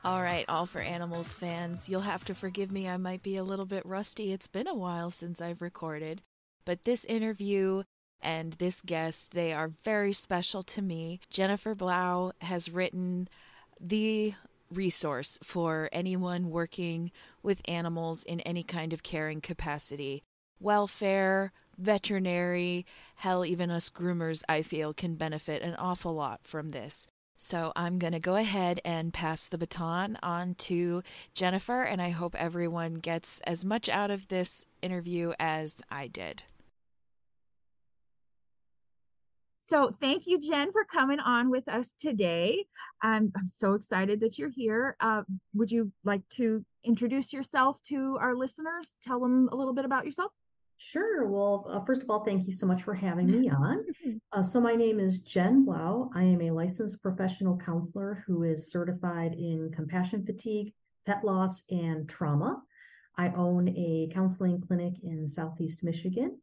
All right, All for Animals fans, you'll have to forgive me. I might be a little bit rusty. It's been a while since I've recorded, but this interview and this guest, they are very special to me. Jennifer Blough has written the resource for anyone working with animals in any kind of caring capacity. Welfare, veterinary, hell, even us groomers, I feel, can benefit an awful lot from this. So I'm going to go ahead and pass the baton on to Jennifer, and I hope everyone gets as much out of this interview as I did. So thank you, Jen, for coming on with us today. I'm so excited that you're here. Would you like to introduce yourself to our listeners? Tell them a little bit about yourself. Sure. Well, first of all, thank you so much for having me on. So my name is Jen Blough. I am a licensed professional counselor who is certified in compassion fatigue, pet loss, and trauma. I own a counseling clinic in Southeast Michigan,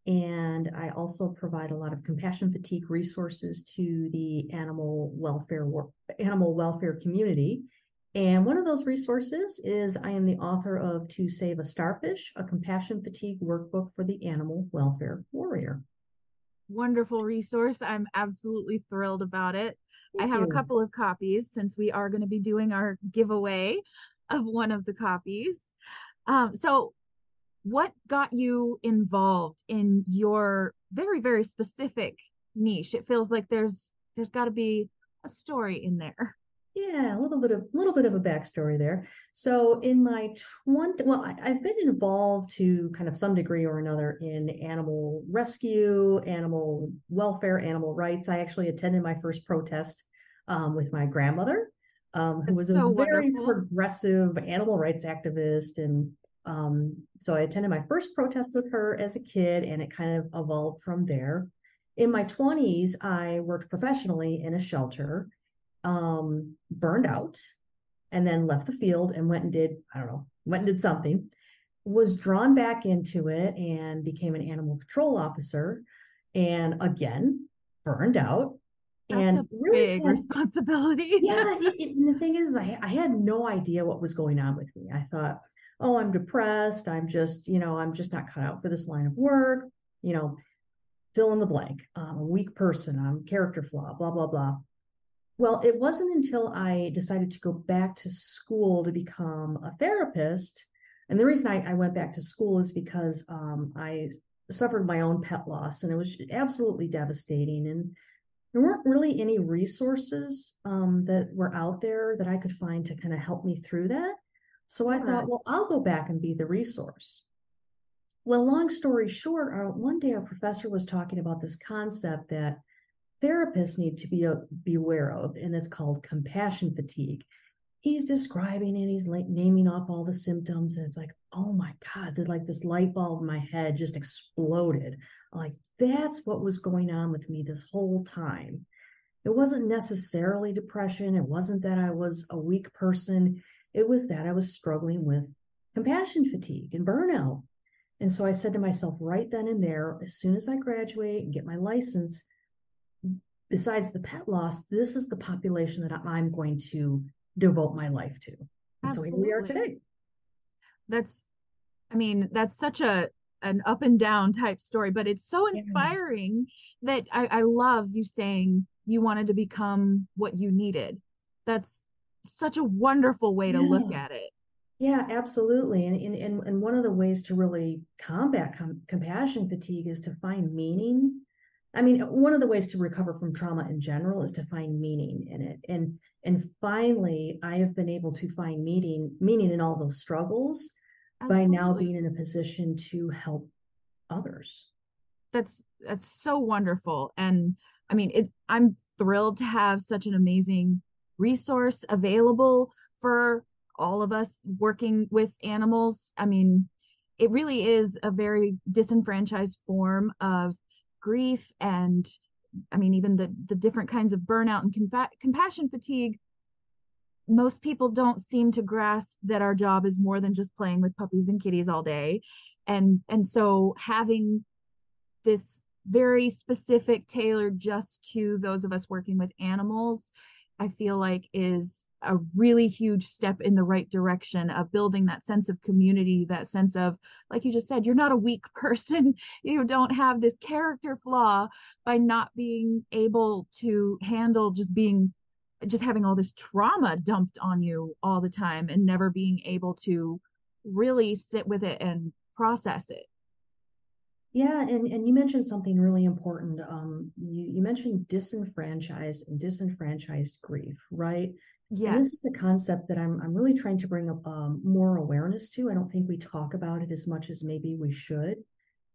and I also provide a lot of compassion fatigue resources to the animal welfare community. And one of those resources is I am the author of To Save a Starfish, a compassion fatigue workbook for the animal welfare warrior. Wonderful resource. I'm absolutely thrilled about it. I Thank have a you. couple of copies since we are going to be doing our giveaway of one of the copies. So what got you involved in your very, very specific niche? It feels like there's got to be a story in there. Yeah, a little bit of a backstory there. So in my 20, well, I've been involved to kind of some degree or another in animal rescue, animal welfare, animal rights. I actually attended my first protest with my grandmother, who That's was a so very wonderful. progressive animal rights activist. And so I attended my first protest with her as a kid, and it kind of evolved from there. In my 20s, I worked professionally in a shelter, burned out, and then left the field and went and did, I don't know, went and did something, was drawn back into it and became an animal control officer. And again, burned out That's and a really big had, responsibility. yeah. And the thing is, I had no idea what was going on with me. I thought, oh, I'm depressed. I'm just not cut out for this line of work. You know, fill in the blank. I'm a weak person. I'm character flaw, blah, blah, blah. Well, it wasn't until I decided to go back to school to become a therapist. And the reason I went back to school is because I suffered my own pet loss, and it was absolutely devastating. And there weren't really any resources that were out there that I could find to kind of help me through that. So I Sure. thought, well, I'll go back and be the resource. Well, long story short, one day our professor was talking about this concept that therapists need to be aware of, and it's called compassion fatigue. He's describing it, he's like naming off all the symptoms, and it's like, oh my God, that like this light bulb in my head just exploded. I'm like, that's what was going on with me this whole time. It wasn't necessarily depression, it wasn't that I was a weak person, it was that I was struggling with compassion fatigue and burnout. And so I said to myself right then and there, as soon as I graduate and get my license, besides the pet loss, this is the population that I'm going to devote my life to. And so here we are Absolutely. today. That's, I mean, that's such a an up and down type story, but it's so Yeah. inspiring that I love you saying you wanted to become what you needed. That's such a wonderful way to look Yeah. at it. Yeah, absolutely. And one of the ways to really combat compassion fatigue is to find meaning. I mean, one of the ways to recover from trauma in general is to find meaning in it. And finally, I have been able to find meaning in all those struggles by now Absolutely. being in a position to help others. That's so wonderful. And I mean, I'm thrilled to have such an amazing resource available for all of us working with animals. I mean, it really is a very disenfranchised form of grief, and I mean, even the different kinds of burnout and compassion fatigue. Most people don't seem to grasp that our job is more than just playing with puppies and kitties all day. And so having this very specific, tailored just to those of us working with animals, I feel like is a really huge step in the right direction of building that sense of community, that sense of, like you just said, you're not a weak person. You don't have this character flaw by not being able to handle just having all this trauma dumped on you all the time and never being able to really sit with it and process it. Yeah, and you mentioned something really important. You mentioned disenfranchised and disenfranchised grief, right? And this Yes, is a concept that I'm really trying to bring up more awareness to. I don't think we talk about it as much as maybe we should.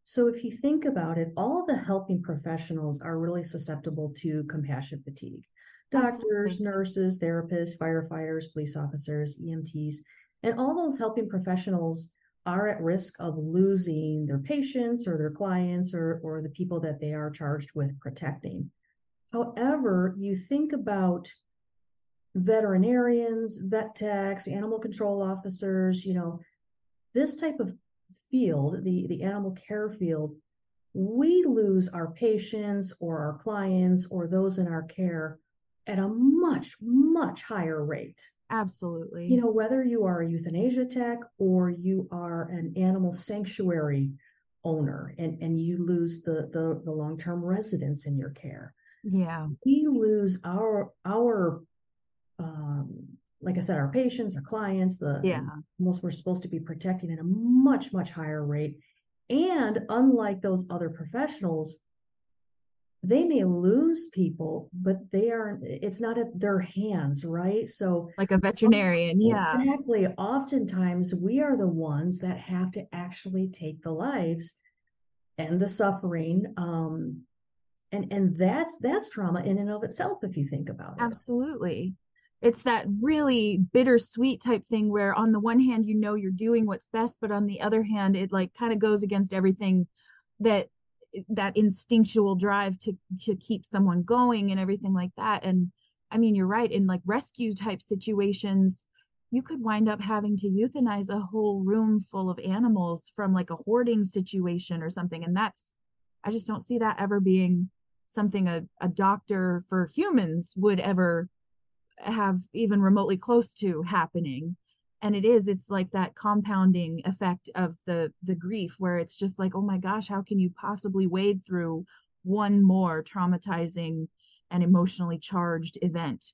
So if you think about it, all of the helping professionals are really susceptible to compassion fatigue. Doctors, absolutely. nurses, therapists, firefighters, police officers, EMTs, and all those helping professionals are at risk of losing their patients or their clients or the people that they are charged with protecting. However, you think about veterinarians, vet techs, animal control officers, this type of field, the animal care field, we lose our patients or our clients or those in our care at a much, much higher rate. Absolutely. Whether you are a euthanasia tech or you are an animal sanctuary owner and you lose the long-term residents in your care. Yeah. We lose our like I said, our patients, our clients, the Yeah. animals we're supposed to be protecting at a much, much higher rate. And unlike those other professionals, they may lose people, but it's not at their hands, right? So Like a veterinarian. Yeah. exactly, oftentimes we are the ones that have to actually take the lives and the suffering. And that's trauma in and of itself, if you think about it. Absolutely. It's that really bittersweet type thing where on the one hand, you're doing what's best, but on the other hand, it like kind of goes against everything that that instinctual drive to keep someone going and everything like that. And I mean, you're right. In like rescue type situations, you could wind up having to euthanize a whole room full of animals from like a hoarding situation or something. And I just don't see that ever being something a doctor for humans would ever have even remotely close to happening. And it's like that compounding effect of the grief where it's just like, oh my gosh, how can you possibly wade through one more traumatizing and emotionally charged event?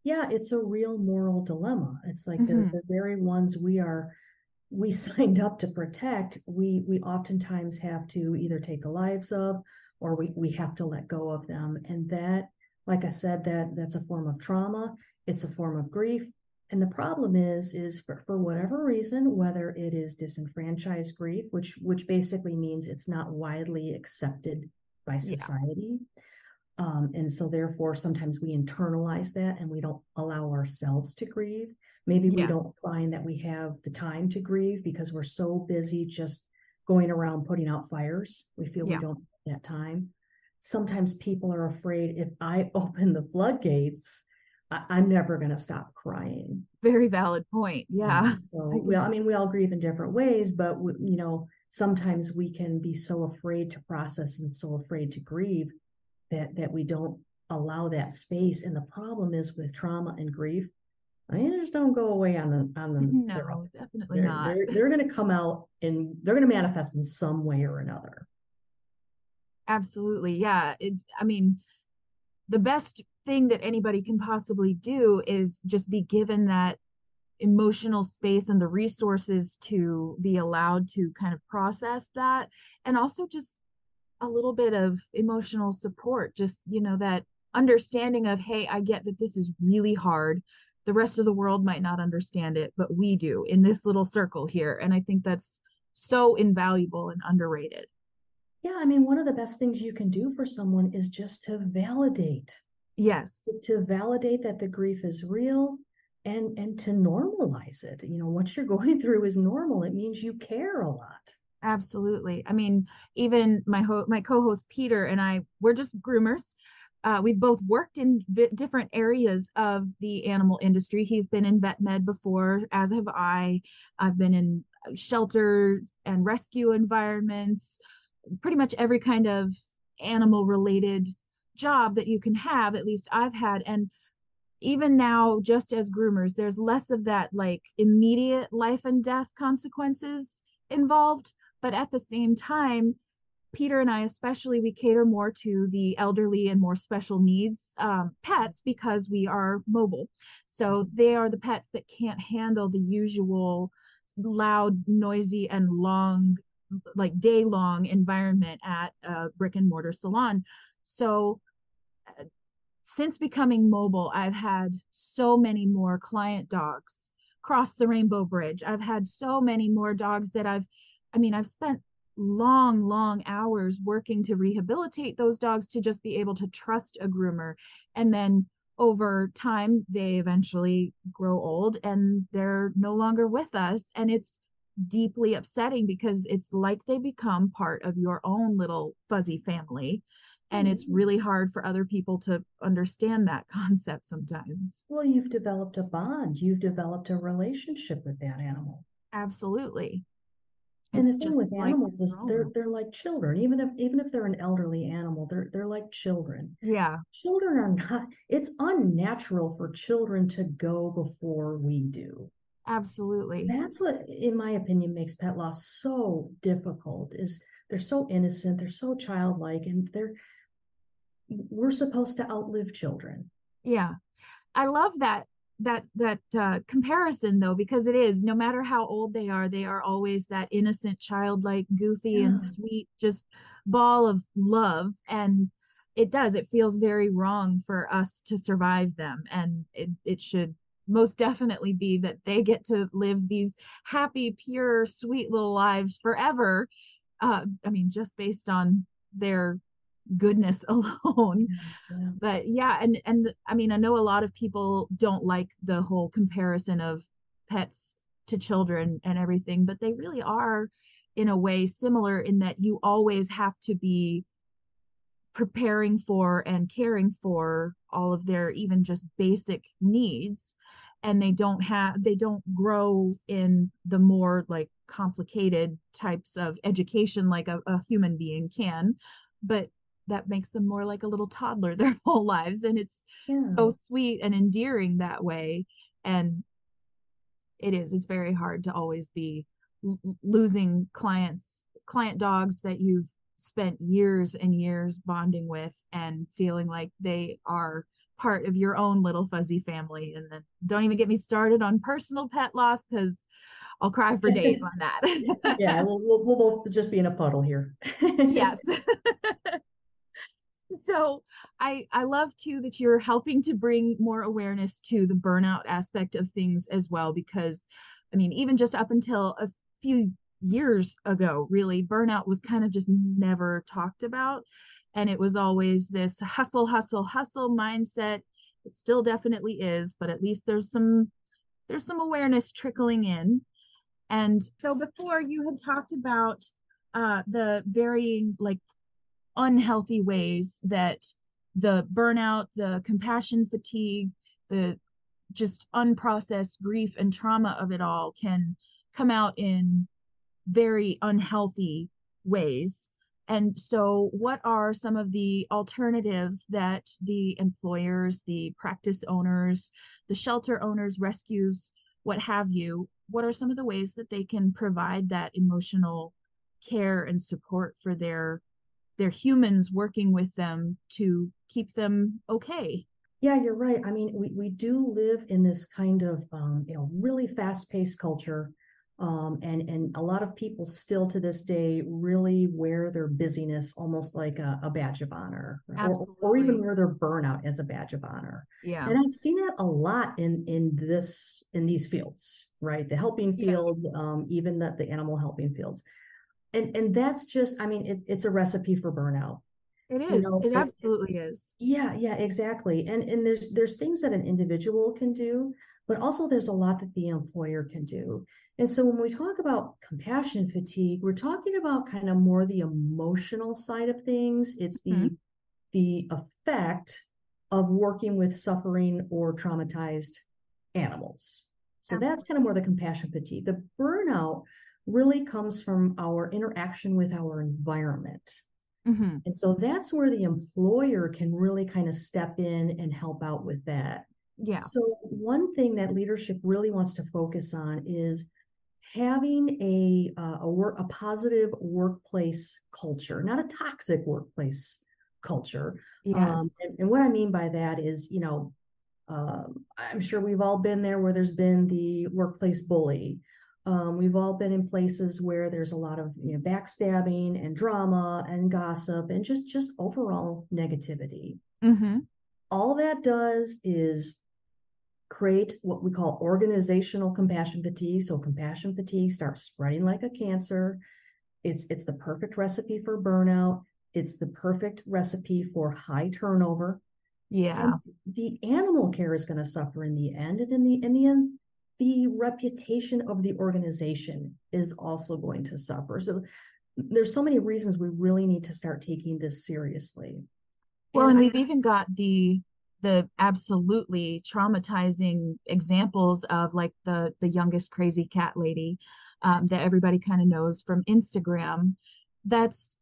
Yeah, it's a real moral dilemma. It's like Mm-hmm. the very ones we signed up to protect, we oftentimes have to either take the lives of or we have to let go of them. And that, like I said, that's a form of trauma, it's a form of grief. And the problem is for whatever reason, whether it is disenfranchised grief, which basically means it's not widely accepted by Yeah. society. And so therefore, sometimes we internalize that and we don't allow ourselves to grieve. Maybe we Yeah. don't find that we have the time to grieve because we're so busy just going around putting out fires. We feel we Yeah. don't have that time. Sometimes people are afraid if I open the floodgates, I'm never going to stop crying. Very valid point. Yeah. I So, can well, I see. mean, we all grieve in different ways, but sometimes we can be so afraid to process and so afraid to grieve that we don't allow that space. And the problem is with trauma and grief, I mean, they just don't go away their own. No, definitely not. They're going to come out and they're going to manifest in some way or another. Absolutely. Yeah. I mean, the best thing that anybody can possibly do is just be given that emotional space and the resources to be allowed to kind of process that. And also just a little bit of emotional support, just, that understanding of, hey, I get that this is really hard. The rest of the world might not understand it, but we do in this little circle here. And I think that's so invaluable and underrated. Yeah, I mean, one of the best things you can do for someone is just Yes, to validate that the grief is real and to normalize it. What you're going through is normal. It means you care a lot. absolutely. I mean, even my co-host Peter and I, we're just groomers. We've both worked in different areas of the animal industry. He's been in vet med before, as have I. I've been in shelters and rescue environments, pretty much every kind of animal related job that you can have, at least I've had. And even now, just as groomers, there's less of that like immediate life and death consequences involved. But at the same time, Peter and I, especially, we cater more to the elderly and more special needs pets because we are mobile. So they are the pets that can't handle the usual loud, noisy, and long, like day long environment at a brick and mortar salon. So since becoming mobile, I've had so many more client dogs cross the Rainbow Bridge. I've had so many more dogs that I've spent long, long hours working to rehabilitate those dogs to just be able to trust a groomer. And then over time, they eventually grow old and they're no longer with us. And it's deeply upsetting because it's like they become part of your own little fuzzy family. And it's really hard for other people to understand that concept sometimes. Well, you've developed a bond, you've developed a relationship with that animal. Absolutely. And It's the thing just with like animals is grown. they're like children. Even if they're an elderly animal, they're like children. Yeah, Children are not, it's unnatural for children to go before we do. absolutely. That's what, in my opinion, makes pet loss so difficult is they're so innocent, they're so childlike, and we're supposed to outlive children. Yeah. I love that comparison though, because it is no matter how old they are always that innocent, childlike, goofy and Yeah. sweet, just ball of love. And it feels very wrong for us to survive them. And it should most definitely be that they get to live these happy, pure, sweet little lives forever. Just based on their goodness alone. Yeah. But yeah, and I mean, I know a lot of people don't like the whole comparison of pets to children and everything, but they really are in a way similar in that you always have to be preparing for and caring for all of their even just basic needs. And they don't grow in the more like complicated types of education like a human being can, but that makes them more like a little toddler their whole lives. And it's so Yeah. sweet and endearing that way. And it's very hard to always be losing client dogs that you've spent years and years bonding with and feeling like they are part of your own little fuzzy family. And then don't even get me started on personal pet loss because I'll cry for days on Yeah, that. we'll both just be in a puddle here. Yes. So I love too that you're helping to bring more awareness to the burnout aspect of things as well, because I mean, even just up until a few years ago, really, burnout was kind of just never talked about. And it was always this hustle, hustle, hustle mindset. It still definitely is, but at least there's some awareness trickling in. And so before you had talked about the varying like unhealthy ways that the burnout, the compassion fatigue, the just unprocessed grief and trauma of it all can come out in very unhealthy ways. And so, what are some of the alternatives that the employers, the practice owners, the shelter owners, rescues, what have you? What are some of the ways that they can provide that emotional care and support for their humans working with them to keep them okay? Yeah, you're right. I mean, we do live in this kind of really fast-paced culture. And a lot of people still to this day really wear their busyness almost like a badge of honor, or even Absolutely. wear their burnout as a badge of honor. Yeah. And I've seen that a lot in these fields, right? The helping Yeah. fields, even the animal helping fields. And that's just, I mean, it's a recipe for burnout. It You is. know, It absolutely is. yeah, exactly. And there's things that an individual can do, but also there's a lot that the employer can do. And so when we talk about compassion fatigue, we're talking about kind of more the emotional side of things. It's Mhm. the effect of working with suffering or traumatized animals. So that's kind of more Absolutely. the compassion fatigue. The burnout really comes from our interaction with our environment. Hmm. And so that's where the employer can really kind of step in and help out with that. Yeah. So one thing that leadership really wants to focus on is having a positive workplace culture, not a toxic workplace culture. Yes. And what I mean by that is, I'm sure we've all been there where there's been the workplace bully. We've all been in places where there's a lot of backstabbing and drama and gossip and just overall negativity. Mm-hmm. All that does is create what we call organizational compassion fatigue. So compassion fatigue starts spreading like a cancer. It's the perfect recipe for burnout. It's the perfect recipe for high turnover. Yeah. And the animal care is going to suffer in the end. And in the end, the reputation of the organization is also going to suffer. So there's so many reasons we really need to start taking this seriously. Well, and we've even got the absolutely traumatizing examples of like the youngest crazy cat lady that everybody kind of knows from Instagram. That's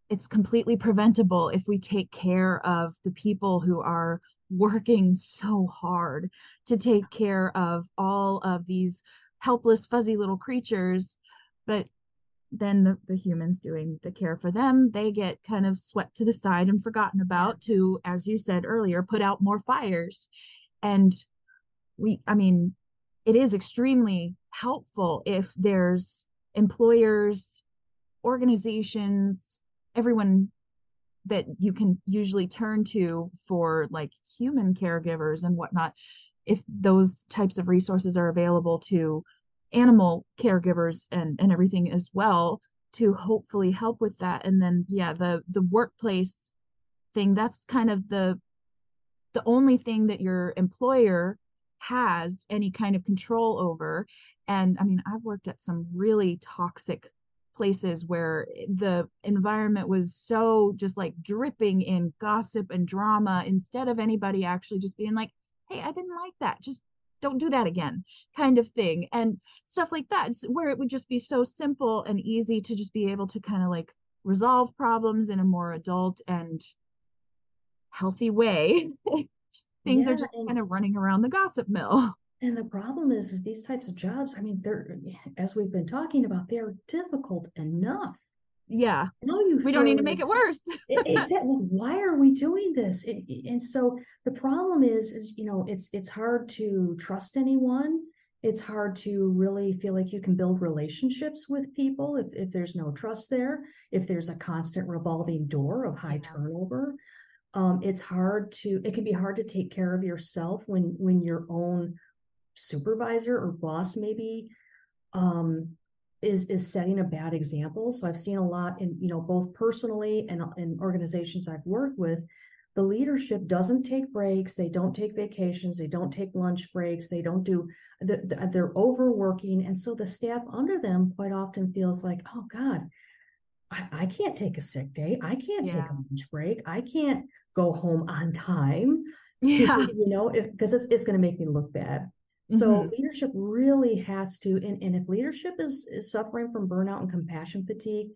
it's completely preventable if we take care of the people who are working so hard to take care of all of these helpless, fuzzy little creatures. But then the humans doing the care for them, they get kind of swept to the side and forgotten about to, as you said earlier, put out more fires. And I mean, it is extremely helpful if there's employers, organizations, everyone that you can usually turn to for like human caregivers and whatnot, if those types of resources are available to animal caregivers and everything as well, to hopefully help with that. And then yeah, the workplace thing, that's kind of the only thing that your employer has any kind of control over. And I mean, I've worked at some really toxic places where the environment was so just like dripping in gossip and drama instead of anybody actually just being like, hey, I didn't like that. Just don't do that again, kind of thing. And stuff like that, where it would just be so simple and easy to just be able to kind of like resolve problems in a more adult and healthy way. Things are Yeah, just kind of running around the gossip mill. and the problem is these types of jobs, I mean, they're, as we've been talking about, they're difficult enough. Yeah. Now you We don't throw need to in make it worse. exactly, why are we doing this? And so the problem is it's hard to trust anyone. It's hard to really feel like you can build relationships with people if there's no trust there, if there's a constant revolving door of high Yeah. turnover. It can be hard to take care of yourself when your own supervisor or boss maybe um, is setting a bad example. So I've seen a lot in both personally and in organizations I've worked with. The leadership doesn't take breaks, they don't take vacations, they don't take lunch breaks, they don't do they're overworking, and so the staff under them quite often feels like, oh God, I can't take a sick day, I can't take Yeah. a lunch break, I can't go home on time, Yeah. because it's going to make me look bad. So Mm-hmm. leadership really has to, and if leadership is suffering from burnout and compassion fatigue,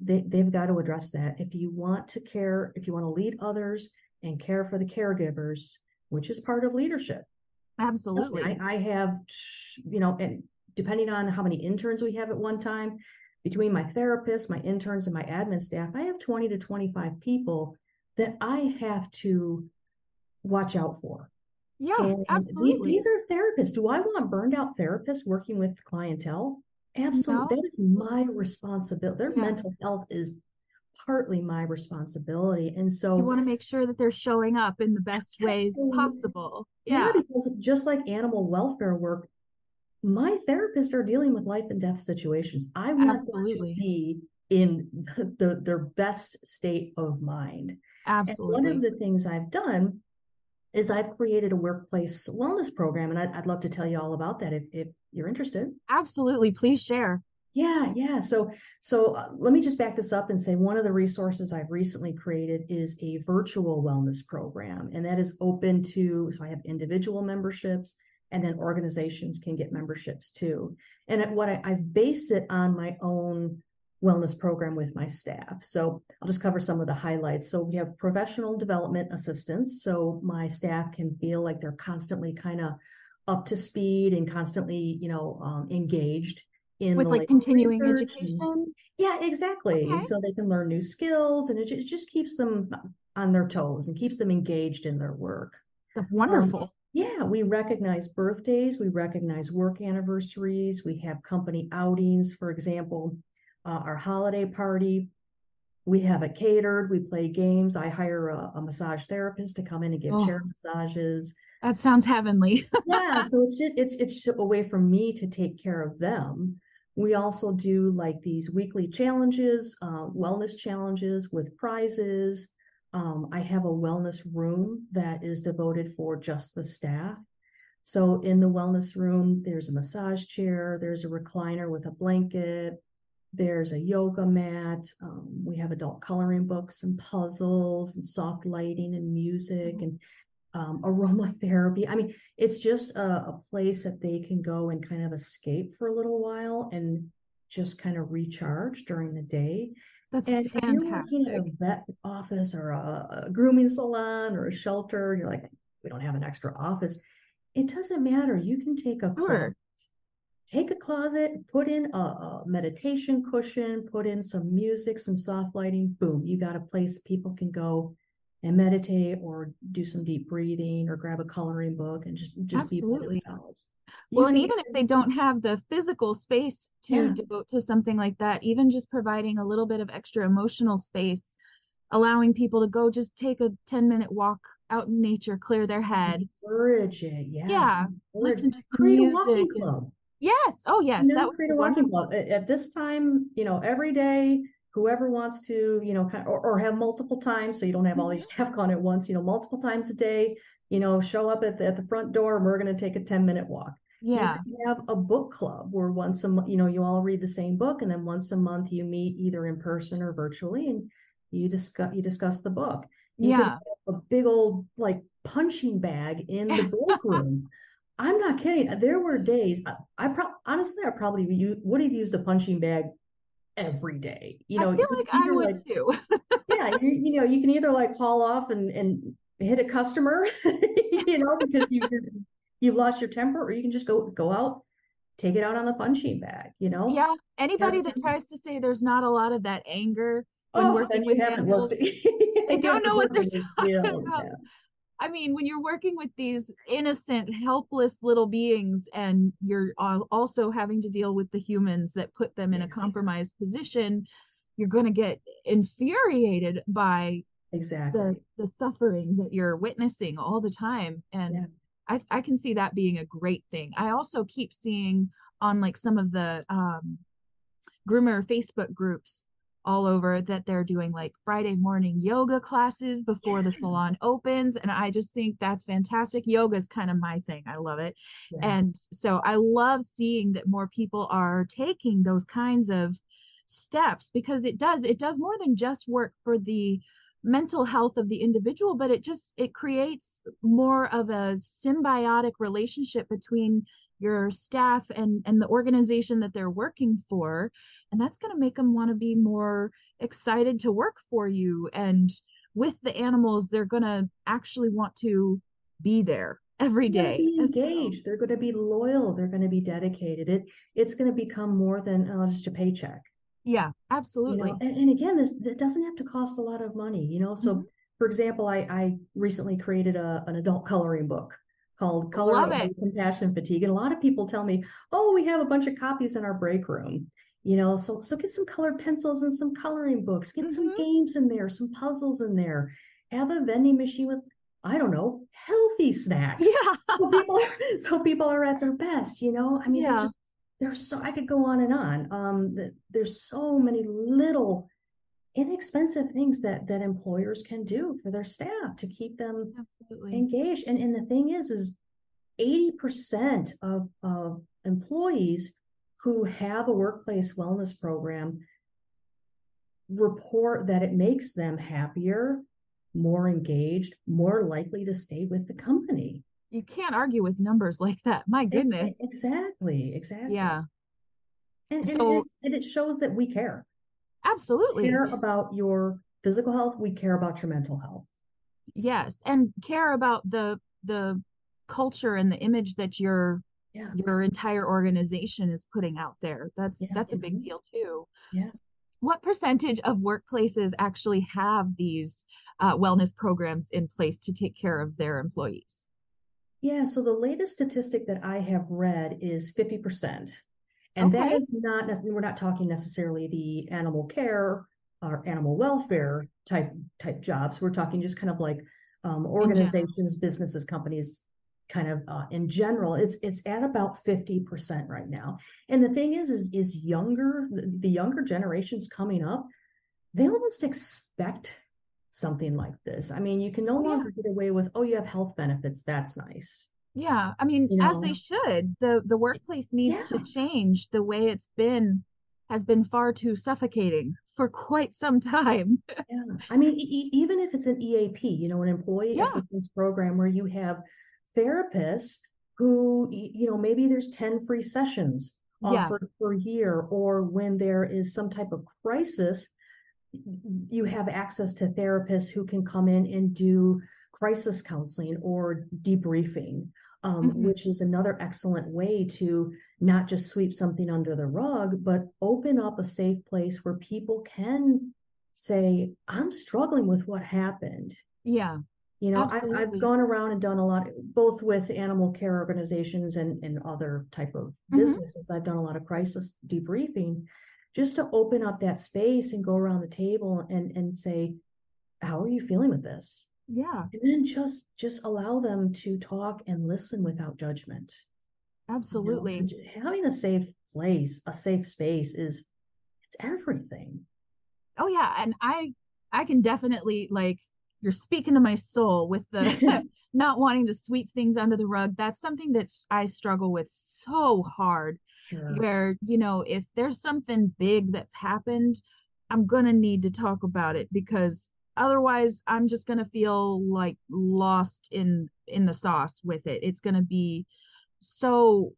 they've got to address that. If you want to care, if you want to lead others and care for the caregivers, which is part of leadership. Absolutely. I have, and depending on how many interns we have at one time, between my therapists, my interns, and my admin staff, I have 20 to 25 people that I have to watch out for. Yeah, And absolutely. these are therapists. Do I want burned out therapists working with clientele? Absolutely. No. That is my responsibility. Their Yeah. mental health is partly my responsibility. And You so, want to make sure that they're showing up in the best ways absolutely. possible. Yeah, Yeah, because just like animal welfare work, my therapists are dealing with life and death situations. I want them to absolutely. be in their best state of mind. And one of Absolutely. the things I've done is I've created a workplace wellness program, and I'd love to tell you all about that if you're interested. Absolutely. Please share. Yeah. So let me just back this up and say one of the resources I've recently created is a virtual wellness program, and that is open to. So I have individual memberships, and then organizations can get memberships too. And I've based it on my own wellness program with my staff. So I'll just cover some of the highlights. So we have professional development assistants. So my staff can feel like they're constantly kind of up to speed and constantly, engaged in with the like latest continuing research. education. Yeah, exactly. Okay. And so they can learn new skills, and it just keeps them on their toes and keeps them engaged in their work. That's wonderful. Yeah, we recognize birthdays, we recognize work anniversaries, we have company outings. For example, our holiday party, we have it catered, we play games. I hire a massage therapist to come in and give chair massages. That sounds heavenly. Yeah, so it's just a way for me to take care of them. We also do like these weekly challenges, wellness challenges with prizes. I have a wellness room that is devoted for just the staff. So in the wellness room, there's a massage chair, there's a recliner with a blanket, there's a yoga mat. We have adult coloring books and puzzles and soft lighting and music and aromatherapy. I mean, it's just a place that they can go and kind of escape for a little while and just kind of recharge during the day. That's and fantastic. if you're working at a vet office or a grooming salon or a shelter, and you're like, we don't have an extra office. It doesn't matter. You can take a closet, put in a meditation cushion, put in some music, some soft lighting, boom, you got a place people can go and meditate or do some deep breathing or grab a coloring book and just be by themselves. Well, and even if they don't have the physical space to devote to something like that, even just providing a little bit of extra emotional space, allowing people to go just take a 10-minute walk out in nature, clear their head. Encourage it. Yeah. Listen to create music. A walking club. Yes. Oh, yes. That would create a walking club. At this time, every day, whoever wants to, or have multiple times, so you don't have all your staff gone at once, multiple times a day, show up at the front door, and we're going to take a 10-minute walk. Yeah. You can have a book club where once a month, you all read the same book, and then once a month you meet either in person or virtually, and you discuss the book. You can have a big old like punching bag in the break room. I'm not kidding. There were days honestly, I probably would have used a punching bag every day. I feel like I would too. Yeah, you can either like haul off and hit a customer, because you've lost your temper, or you can just go out, take it out on the punching bag. Yeah. Anybody that tries to say there's not a lot of that anger when working with animals, they don't know what they're talking about. I mean, when you're working with these innocent, helpless little beings, and you're also having to deal with the humans that put them in a compromised position, you're going to get infuriated by the suffering that you're witnessing all the time. And I can see that being a great thing. I also keep seeing on like some of the groomer Facebook groups all over that they're doing like Friday morning yoga classes before the salon opens. And I just think that's fantastic. Yoga is kind of my thing. I love it. Yeah. And so I love seeing that more people are taking those kinds of steps, because it does more than just work for the mental health of the individual, but it creates more of a symbiotic relationship between your staff and the organization that they're working for. And that's going to make them want to be more excited to work for you. And with the animals, they're going to actually want to be there every day. Be engaged. They're going to be loyal. They're going to be dedicated. It's going to become more than just a paycheck. Yeah, absolutely. And again, it doesn't have to cost a lot of money, so for example, I recently created an adult coloring book called Compassion Fatigue. And a lot of people tell me, oh, we have a bunch of copies in our break room, so get some colored pencils and some coloring books, get some games in there, some puzzles in there, have a vending machine with, I don't know, healthy snacks. Yeah. So people are at their best, I mean, I could go on and on. There's so many little inexpensive things that employers can do for their staff to keep them engaged. And the thing is 80% of employees who have a workplace wellness program report that it makes them happier, more engaged, more likely to stay with the company. You can't argue with numbers like that. My goodness. Exactly. Yeah. And it shows that we care. Absolutely. Care about your physical health, we care about your mental health. Yes, and care about the culture and the image that Yeah. your entire organization is putting out there. Yeah. That's a big deal too. Yeah. What percentage of workplaces actually have these wellness programs in place to take care of their employees? Yeah. So the latest statistic that I have read is 50%. And that Okay. is not, we're not talking necessarily the animal care or animal welfare type jobs. We're talking just kind of like In general. organizations, businesses, companies, kind of in general. It's at about 50% right now. And the thing is younger, the younger generations coming up, they almost expect something like this. I mean, you can no Oh yeah. longer get away with, oh, you have health benefits. That's nice. Yeah, I mean, You as they know, should. The workplace needs to yeah. change. The way it's been has been far too suffocating for quite some time. Yeah. I mean, even if it's an EAP, an employee Yeah, assistance program where you have therapists who, maybe there's 10 free sessions yeah. offered per year, or when there is some type of crisis, you have access to therapists who can come in and do crisis counseling or debriefing, Hmm. which is another excellent way to not just sweep something under the rug, but open up a safe place where people can say, I'm struggling with what happened. Yeah, I've absolutely. gone around and done a lot, both with animal care organizations and other type of Hmm. businesses. I've done a lot of crisis debriefing just to open up that space and go around the table and say, how are you feeling with this? Yeah, And then just allow them to talk and listen without judgment. absolutely. Having a safe place, a safe space it's everything. Oh yeah, and I can definitely like you're speaking to my soul with the not wanting to sweep things under the rug. That's something that I struggle with so hard Sure. where, if there's something big that's happened, I'm gonna need to talk about it because otherwise I'm just gonna feel like lost in the sauce with it. It's gonna be so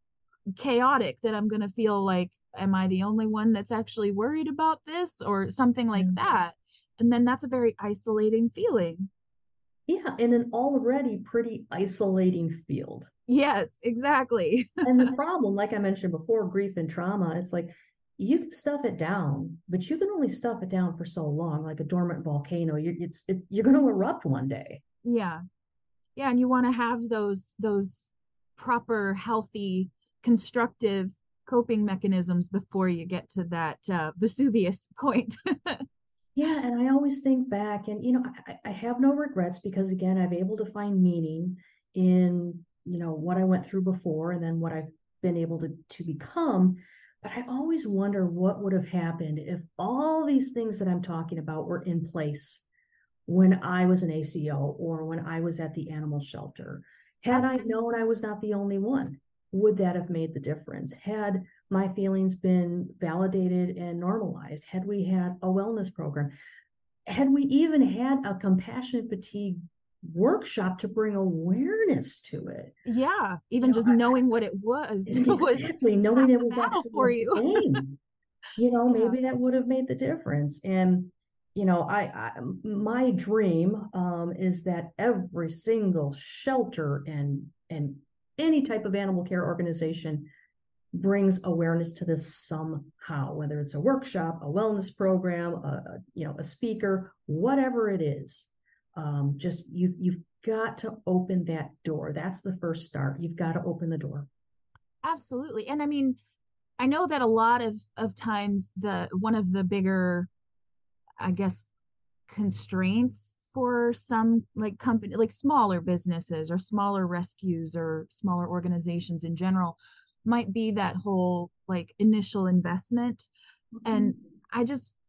chaotic that I'm going to feel like, am I the only one that's actually worried about this or something like Yeah. that? And then that's a very isolating feeling. Yeah, in an already pretty isolating field. Yes, exactly. And the problem, like I mentioned before, grief and trauma, it's like you can stuff it down, but you can only stuff it down for so long, like a dormant volcano. You're going to erupt one day. Yeah. Yeah, and you want to have those proper healthy constructive coping mechanisms before you get to that Vesuvius point. Yeah, and I always think back, and I have no regrets because again, I've able to find meaning in what I went through before, and then what I've been able to become. But I always wonder what would have happened if all these things that I'm talking about were in place when I was an ACO or when I was at the animal shelter. Had I known I Absolutely. was not the only one, would that have made the difference? Had my feelings been validated and normalized? Had we had a wellness program? Had we even had a compassion fatigue workshop to bring awareness to it? Yeah, even You know, just knowing what it was exactly knowing half it the was battle actually for a you. thing. Yeah. Maybe that would have made the difference. And I my dream is that every single shelter and any type of animal care organization brings awareness to this somehow, whether it's a workshop, a wellness program, a speaker, whatever it is. Just you've got to open that door. That's the first start. You've got to open the door. Absolutely. And I mean, I know that a lot of times the one of the bigger, I guess, constraints for some like company like smaller businesses or smaller rescues or smaller organizations in general might be that whole like initial investment. And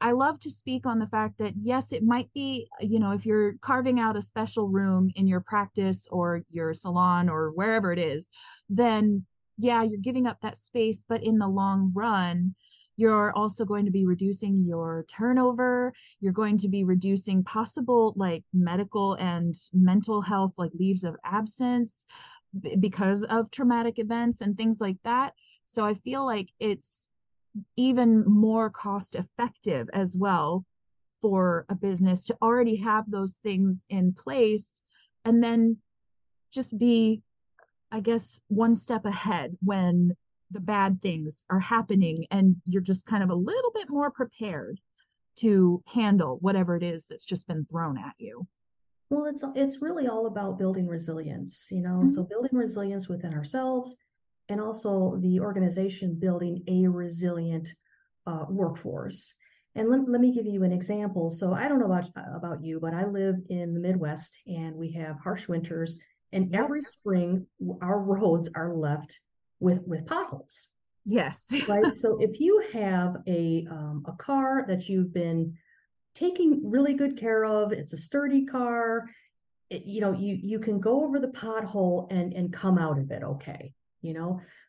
I love to speak on the fact that yes, it might be, if you're carving out a special room in your practice or your salon or wherever it is, then yeah, you're giving up that space, but in the long run, you're also going to be reducing your turnover. You're going to be reducing possible like medical and mental health, like leaves of absence because of traumatic events and things like that. So I feel like even more cost effective as well for a business to already have those things in place and then just be, I guess, one step ahead when the bad things are happening and you're just kind of a little bit more prepared to handle whatever it is that's just been thrown at you. Well, it's really all about building resilience, Mhm. so building resilience within ourselves and also the organization building a resilient workforce. And let me give you an example. So I don't know about you, but I live in the Midwest and we have harsh winters, and Yep. every spring our roads are left with potholes. Yes. Right. So if you have a car that you've been taking really good care of, it's a sturdy car, you can go over the pothole and come out of it okay,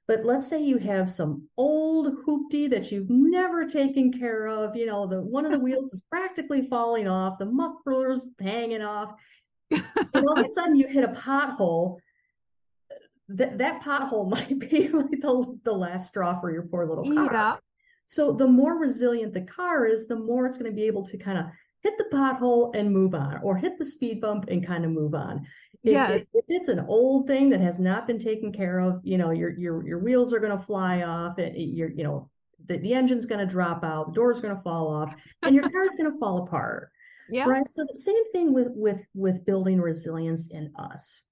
but let's say you have some old hoopty that you've never taken care of, the one of the wheels is practically falling off, the muffler's hanging off, and all of a sudden you hit a pothole. That pothole might be like the last straw for your poor little car. Yeah. So the more resilient the car is, the more it's going to be able to kind of hit the pothole and move on, or hit the speed bump and kind of move on. Yes. If it's an old thing that has not been taken care of, your wheels are going to fly off. The engine's going to drop out, the door's going to fall off, and your car is going to fall apart. Yeah. Right. So the same thing with building resilience in us.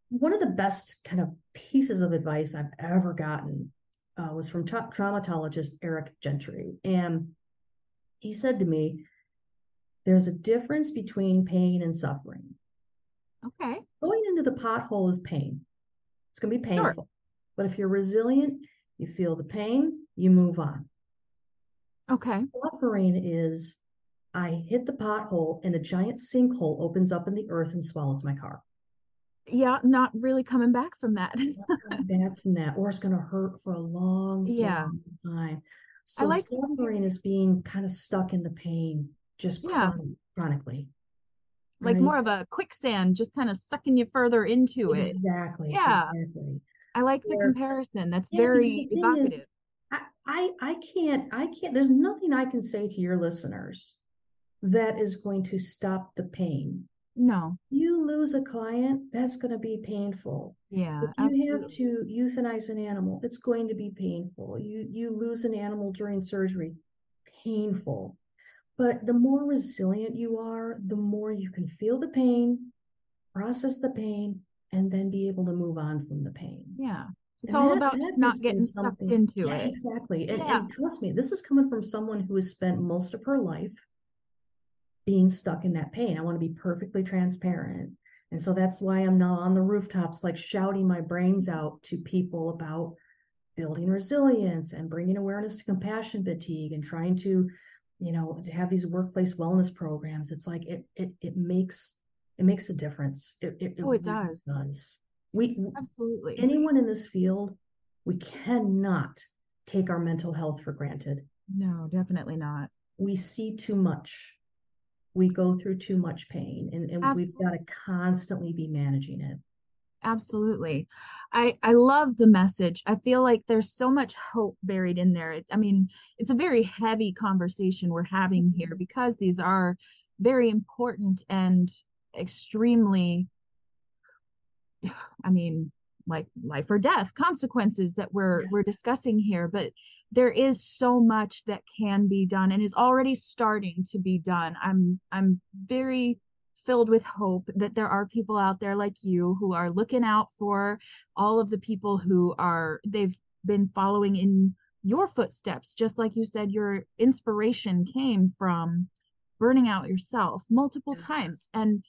One of the best kind of pieces of advice I've ever gotten was from traumatologist Eric Gentry. And he said to me, there's a difference between pain and suffering. Okay. Going into the pothole is pain. It's going to be Sure. painful. But if you're resilient, you feel the pain, you move on. Okay. Suffering is, I hit the pothole and a giant sinkhole opens up in the earth and swallows my car. Yeah, not really coming back from that. Coming back from that, or it's going to hurt for a long, Yeah. long time. I So like the suffering is being kind of stuck in the pain, just yeah, chronically, like right? more of a quicksand, just kind of sucking you further into it. Exactly, Yeah, exactly. I like the Where, comparison. That's yeah, because very the thing evocative. is, I can't, there's nothing I can say to your listeners that is going to stop the pain. No. You lose a client, that's going to be painful. If Yeah, you have absolutely. to euthanize an animal, it's going to be painful. You lose an animal during surgery, painful. But the more resilient you are, the more you can feel the pain, process the pain, and then be able to move on from the pain. Yeah. It's And all that about that just not has been getting sucked something, into yeah, it. exactly. And Yeah. and trust me, this is coming from someone who has spent most of her life being stuck in that pain. I want to be perfectly transparent. And so that's why I'm now on the rooftops, like shouting my brains out to people about building resilience and bringing awareness to compassion fatigue and trying to have these workplace wellness programs. It's like it makes a difference. It Oh, it really does. does. We Absolutely. anyone in this field, we cannot take our mental health for granted. No, definitely not. We see too much. We go through too much pain, and we've got Absolutely. to constantly be managing it. Absolutely. I love the message. I feel like there's so much hope buried in there. I mean, it's a very heavy conversation we're having here because these are very important and extremely, I mean, like life or death consequences that Yeah. we're discussing here, but there is so much that can be done and is already starting to be done. I'm very filled with hope that there are people out there like you who are looking out for all of the people who are they've been following in your footsteps. Just like you said, your inspiration came from burning out yourself multiple Yeah. times. And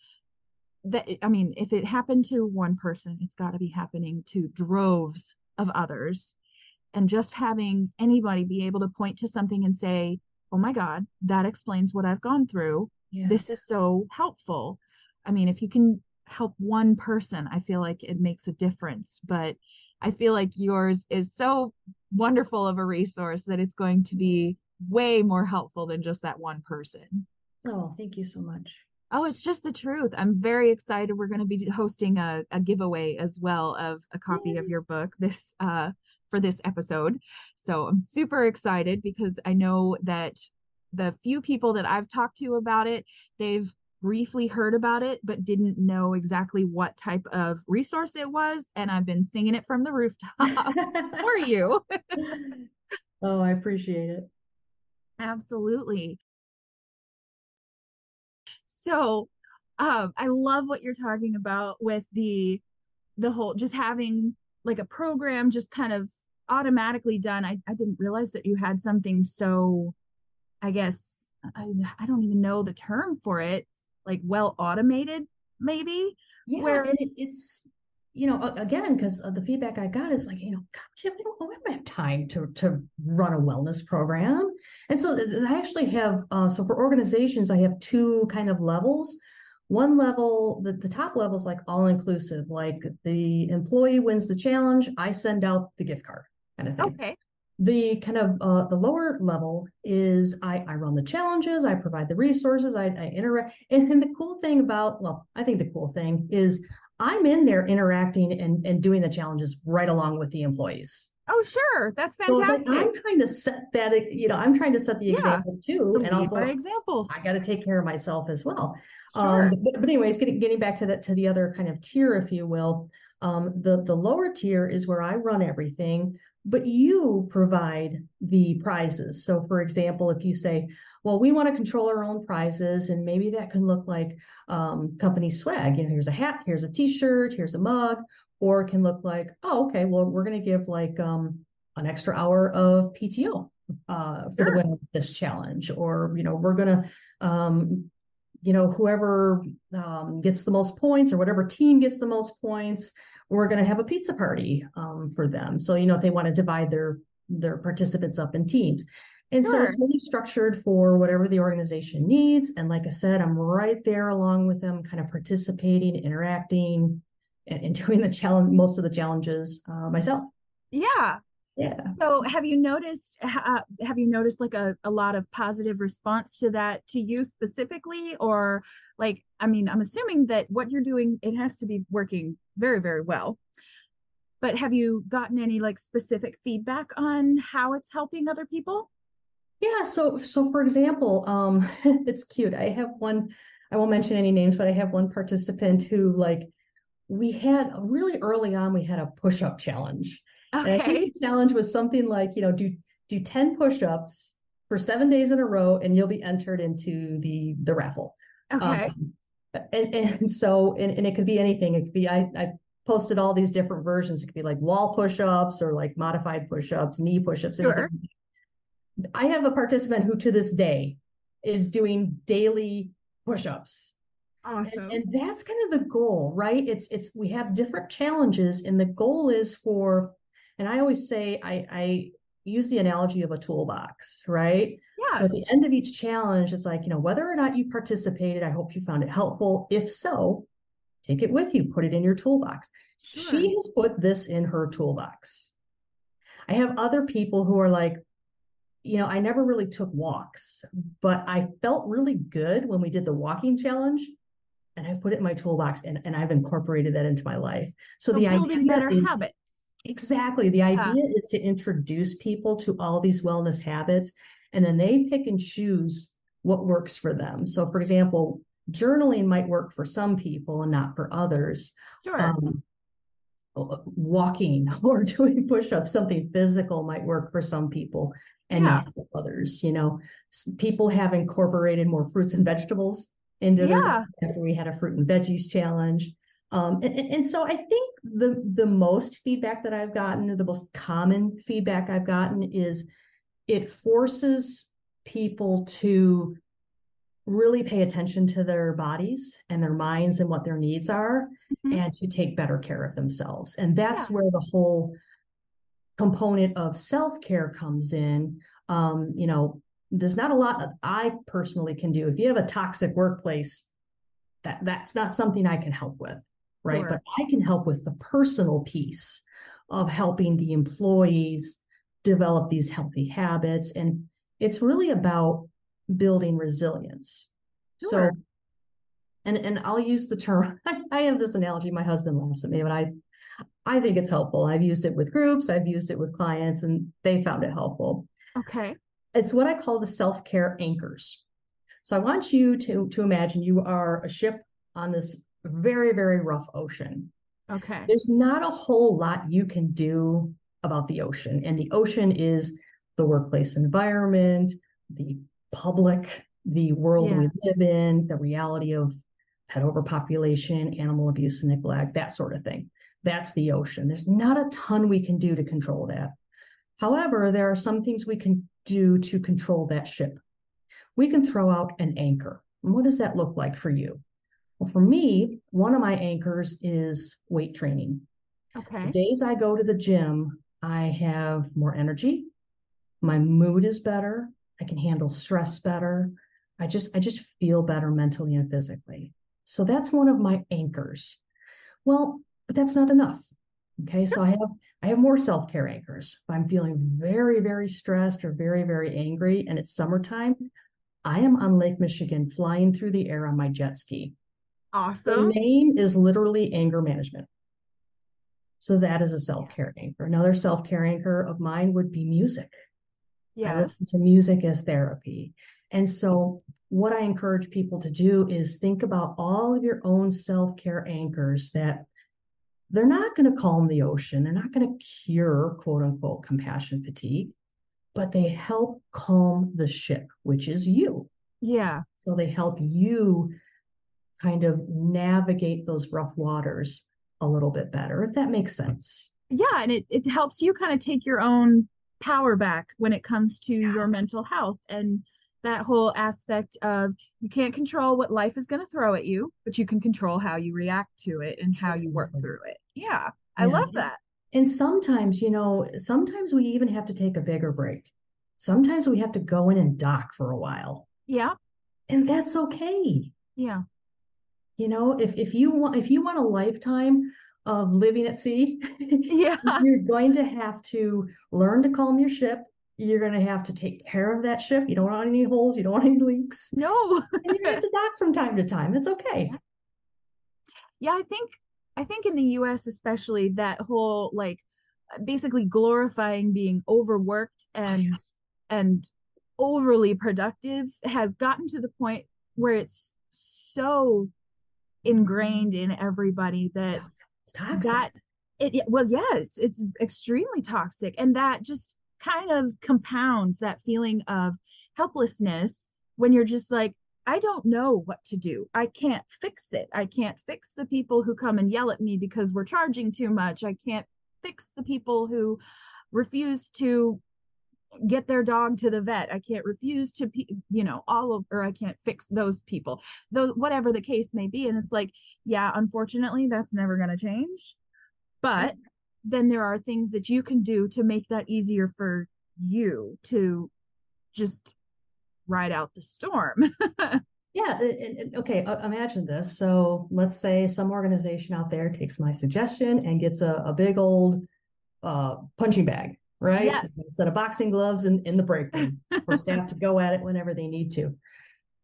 that, I mean, if it happened to one person, it's got to be happening to droves of others. And just having anybody be able to point to something and say, oh my God, that explains what I've gone through. Yeah. This is so helpful. I mean, if you can help one person, I feel like it makes a difference. But I feel like yours is so wonderful of a resource that it's going to be way more helpful than just that one person. Oh, thank you so much. Oh, it's just the truth. I'm very excited. We're going to be hosting a giveaway as well of a copy of Yay. your book this for this episode. So I'm super excited because I know that the few people that I've talked to about it, they've briefly heard about it, but didn't know exactly what type of resource it was. And I've been singing it from the rooftops for you. Oh, I appreciate it. Absolutely. So I love what you're talking about with the whole just having like a program just kind of automatically done. I didn't realize that you had something so, I guess I don't even know the term for it, like well automated, maybe, Yeah, where and it's, again, because the feedback I got is like, God, Jim, we don't have time to run a wellness program. And so I actually have, so for organizations, I have two kind of levels. One level, the top level is like all inclusive, like the employee wins the challenge, I send out the gift card kind of thing. okay, The kind of the lower level is I run the challenges, I provide the resources, I interact. And the cool thing about, well, I think the cool thing is I'm in there interacting and doing the challenges right along with the employees. oh sure, that's So it's like fantastic. I'm trying to set that, I'm trying to set the Yeah, example too. to And lead by also example. I got to take care of myself as well. Sure. But anyways, getting back to that, to the other kind of tier, if you will, the lower tier is where I run everything, but you provide the prizes. So for example, if you say, well, we want to control our own prizes, and maybe that can look like company swag, here's a hat, here's a t-shirt, here's a mug, or it can look like, oh, okay, well, we're going to give like an extra hour of PTO for the win of this challenge, or we're gonna whoever gets the most points, or whatever team gets the most points, we're gonna have a pizza party for them. So if they want to divide their participants up in teams. And so it's really structured for whatever the organization needs. And like I said, I'm right there along with them, kind of participating, interacting, and doing the challenge, most of the challenges myself. Yeah. Yeah. So have you noticed like a lot of positive response to that, to you specifically? Or like, I mean, I'm assuming that what you're doing, it has to be working very, very well. But have you gotten any like specific feedback on how it's helping other people? Yeah, so for example, it's cute. I have one, I won't mention any names, but I have one participant who, like, we had really early on, we had a push-up challenge. And I think Okay. the challenge was something like, do 10 push-ups for 7 days in a row, and you'll be entered into the raffle. Okay. And so it could be anything. It could be, I posted all these different versions. It could be like wall push-ups, or like modified push-ups, knee push-ups, Sure. anything. I have a participant who to this day is doing daily push-ups. Awesome. And that's kind of the goal, right? It's we have different challenges, and the goal is for, and I always say, I use the analogy of a toolbox, right? So at Yes. the end of each challenge, it's like, whether or not you participated, I hope you found it helpful. If so, take it with you, put it in your toolbox. Sure. She has put this in her toolbox. I have other people who are like, I never really took walks, but I felt really good when we did the walking challenge, and I've put it in my toolbox, and I've incorporated that into my life. So the building idea better is, habits. exactly, the idea is to introduce people to all these wellness habits, and then they pick and choose what works for them. So for example, journaling might work for some people and not for others. Sure. Walking or doing push-ups, something physical, might work for some people and not for others. People have incorporated more fruits and vegetables into their diet after we had a fruit and veggies challenge. And so I think the most feedback that I've gotten, or the most common feedback I've gotten, is it forces people to really pay attention to their bodies and their minds and what their needs are, and to take better care of themselves. And that's where the whole component of self-care comes in. There's not a lot that I personally can do. If you have a toxic workplace, that's not something I can help with, right? Sure. But I can help with the personal piece of helping the employees develop these healthy habits. And it's really about building resilience. Sure. So, and I'll use the term, I have this analogy, my husband laughs at me, but I think it's helpful. I've used it with groups, I've used it with clients, and they found it helpful. Okay. It's what I call the self-care anchors. So I want you to imagine you are a ship on this very, very rough ocean. Okay. There's not a whole lot you can do about the ocean. And the ocean is the workplace environment, the public, the world we live in, the reality of pet overpopulation, animal abuse and neglect, that sort of thing. That's the ocean. There's not a ton we can do to control that. However, there are some things we can do to control that ship. We can throw out an anchor. And what does that look like for you? Well, for me, one of my anchors is weight training. Okay. The days I go to the gym, I have more energy. My mood is better. I can handle stress better. I just feel better mentally and physically. So that's one of my anchors. Well, but that's not enough. Okay, so I have more self-care anchors. If I'm feeling very, very stressed or very, very angry and it's summertime, I am on Lake Michigan flying through the air on my jet ski. Awesome. The name is literally anger management. So that is a self-care anchor. Another self-care anchor of mine would be music. I listen to music as therapy. And so what I encourage people to do is think about all of your own self-care anchors that they're not going to calm the ocean. They're not going to cure, quote unquote, compassion fatigue, but they help calm the ship, which is you. Yeah. So they help you kind of navigate those rough waters a little bit better, if that makes sense. Yeah. And it helps you kind of take your own power back when it comes to your mental health, and that whole aspect of you can't control what life is going to throw at you, but you can control how you react to it and how you work through it. Yeah. I love that. And sometimes, sometimes we even have to take a bigger break. Sometimes we have to go in and dock for a while. Yeah. And that's okay. Yeah. If you want a lifetime of living at sea, yeah, you're going to have to learn to calm your ship. You're going to have to take care of that ship. You don't want any holes. You don't want any leaks. No. And you're going to have to dock from time to time. It's okay. Yeah, I think in the US especially, that whole like basically glorifying being overworked and overly productive has gotten to the point where it's so ingrained in everybody that it's toxic. It's extremely toxic, and that just kind of compounds that feeling of helplessness when you're just like, I don't know what to do. I can't fix it. I can't fix the people who come and yell at me because we're charging too much. I can't fix the people who refuse to get their dog to the vet. I can't refuse to, or I can't fix those people, though, whatever the case may be. And it's like, yeah, unfortunately, that's never going to change. But then there are things that you can do to make that easier for you to just ride out the storm. Yeah. Okay. Imagine this. So let's say some organization out there takes my suggestion and gets a big old punching bag, right? Yes. A set of boxing gloves in the break room for staff to go at it whenever they need to.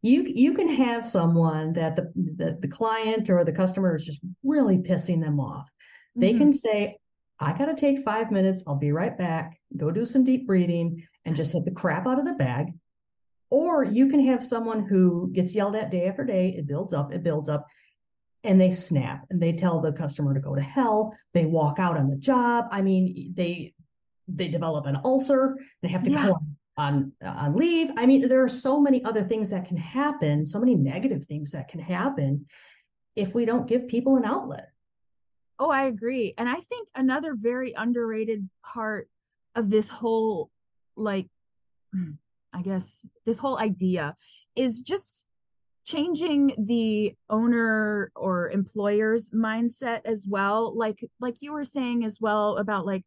You can have someone that the client or the customer is just really pissing them off. They can say, I got to take 5 minutes. I'll be right back. Go do some deep breathing and just hit the crap out of the bag. Or you can have someone who gets yelled at day after day. It builds up, and they snap and they tell the customer to go to hell. They walk out on the job. I mean, they develop an ulcer. They have to go on leave. I mean, there are so many other things that can happen, so many negative things that can happen if we don't give people an outlet. Oh, I agree. And I think another very underrated part of this whole, like, I guess this whole idea is just changing the owner or employer's mindset as well. Like you were saying as well about like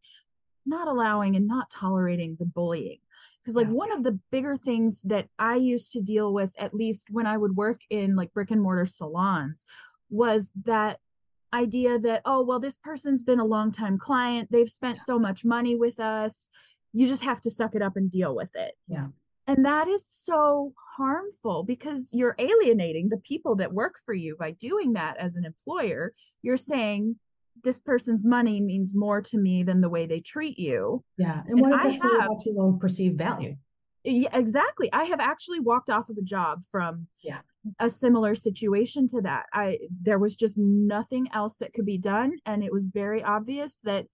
not allowing and not tolerating the bullying. Because like one of the bigger things that I used to deal with, at least when I would work in like brick and mortar salons, was that idea that, oh, well, this person's been a long-time client. They've spent so much money with us. You just have to suck it up and deal with it. Yeah. And that is so harmful because you're alienating the people that work for you by doing that as an employer. You're saying this person's money means more to me than the way they treat you. Yeah. And And what does I that say have, about your own perceived value? yeah, exactly. I have actually walked off of a job from Yeah. a similar situation to that. There was just nothing else that could be done. And it was very obvious that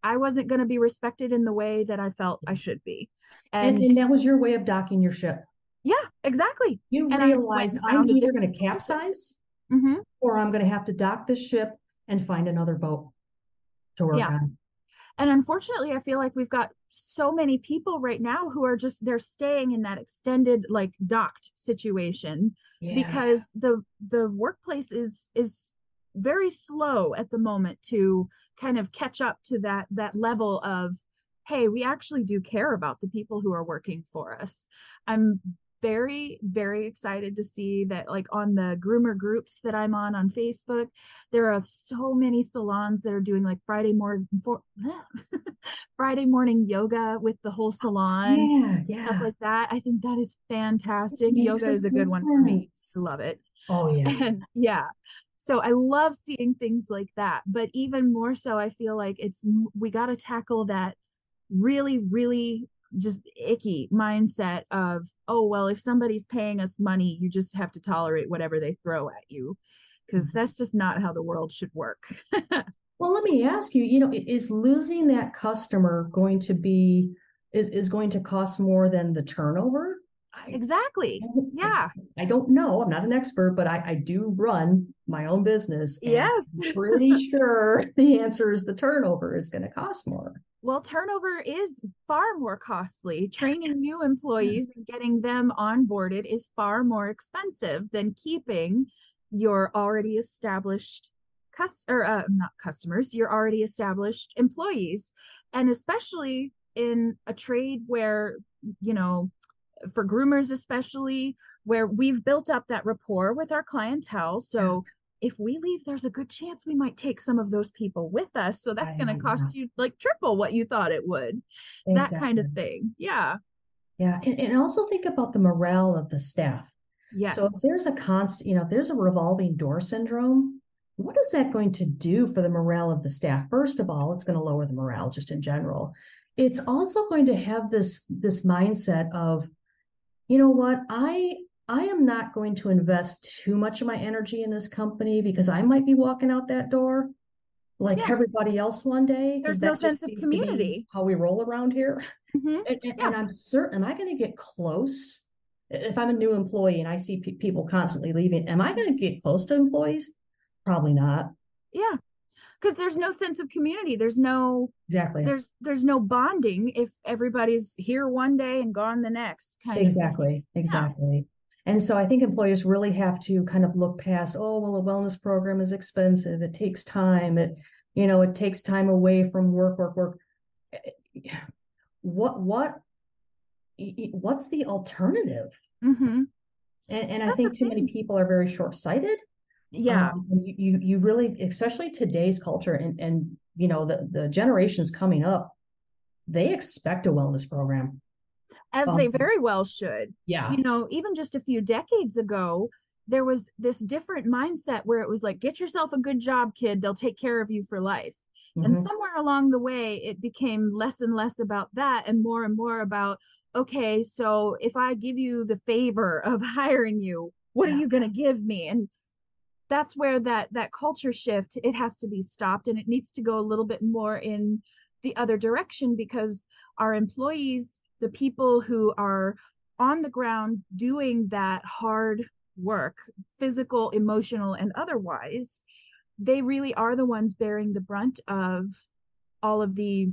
I wasn't going to be respected in the way that I felt I should be. And that was your way of docking your ship. Yeah, exactly. You And I went realized and I'm found a either going different to solution. capsize Mm-hmm. or I'm going to have to dock this ship and find another boat to work Yeah. on. And unfortunately, I feel like we've got so many people right now who are just, they're staying in that extended, like docked situation Yeah. because the workplace is very slow at the moment to kind of catch up to that level of, hey, we actually do care about the people who are working for us. I'm very, very excited to see that, like on the groomer groups that I'm on Facebook, there are so many salons that are doing like Friday morning yoga with the whole salon, Yeah. stuff Yeah. like that. I think that is fantastic. Makes Yoga a is a good one for me. I difference. love it. Oh, yeah. And yeah. So I love seeing things like that. But even more so, I feel like we got to tackle that really, really just icky mindset of, oh, well, if somebody's paying us money, you just have to tolerate whatever they throw at you. Because that's just not how the world should work. Well, let me ask you, is losing that customer going to be is going to cost more than the turnover? Exactly. I, Yeah. I don't know. I'm not an expert, but I do run my own business, and Yes. I'm pretty sure the answer is the turnover is going to cost more. Well, turnover is far more costly. Training new employees and getting them onboarded is far more expensive than keeping your already established not customers, your already established employees. And especially in a trade where, you know, for groomers especially, where we've built up that rapport with our clientele. So if we leave, there's a good chance we might take some of those people with us. So that's going to cost you like triple what you thought it would. That kind of Exactly. thing. Yeah. Yeah. And also think about the morale of the staff. So if Yes. there's a constant, if there's a revolving door syndrome, what is that going to do for the morale of the staff? First of all, it's going to lower the morale just in general. It's also going to have this mindset of, you know what, I am not going to invest too much of my energy in this company because I might be walking out that door like Yeah. everybody else one day, because There's no that just sense of seems to be community. how we roll around here. Mm-hmm. Yeah. And I'm certain, am I going to get close? If I'm a new employee and I see people constantly leaving, am I going to get close to employees? Probably not. Yeah. Because there's no sense of community. There's no Exactly. there's no bonding if everybody's here one day and gone the next kind of thing. Exactly. Yeah. Exactly. And so I think employers really have to kind of look past, oh, well, a wellness program is expensive. It takes time. It takes time away from work. What what's the alternative? Mm-hmm. And I That's the think too many thing. people are very short-sighted. Yeah. You really, especially today's culture and the generations coming up, they expect a wellness program. As they very well should. Yeah. You know, even just a few decades ago, there was this different mindset where it was like, get yourself a good job, kid. They'll take care of you for life. And Mm-hmm. somewhere along the way, it became less and less about that and more about, okay, so if I give you the favor of hiring you, what are Yeah. you going to give me? And that's where that culture shift, it has to be stopped, and it needs to go a little bit more in the other direction, because our employees, the people who are on the ground doing that hard work, physical, emotional, and otherwise, they really are the ones bearing the brunt of all of the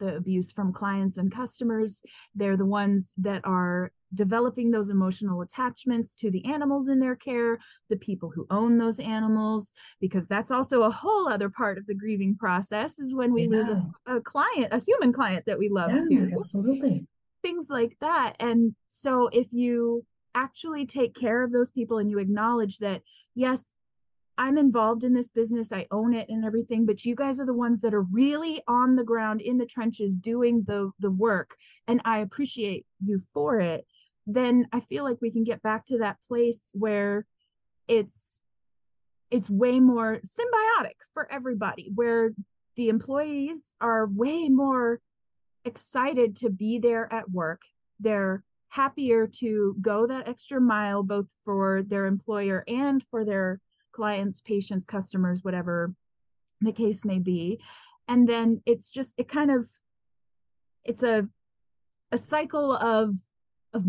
abuse from clients and customers. They're the ones that are developing those emotional attachments to the animals in their care, the people who own those animals, because that's also a whole other part of the grieving process, is when we lose Yeah. a client, a human client that we love Yeah, too, absolutely. things like that. And so if you actually take care of those people and you acknowledge that, yes, I'm involved in this business, I own it and everything, but you guys are the ones that are really on the ground in the trenches doing the work, and I appreciate you for it, then I feel like we can get back to that place where it's it's way more symbiotic for everybody, where the employees are way more excited to be there at work. They're happier to go that extra mile, both for their employer and for their clients, patients, customers, whatever the case may be. And then it's a cycle of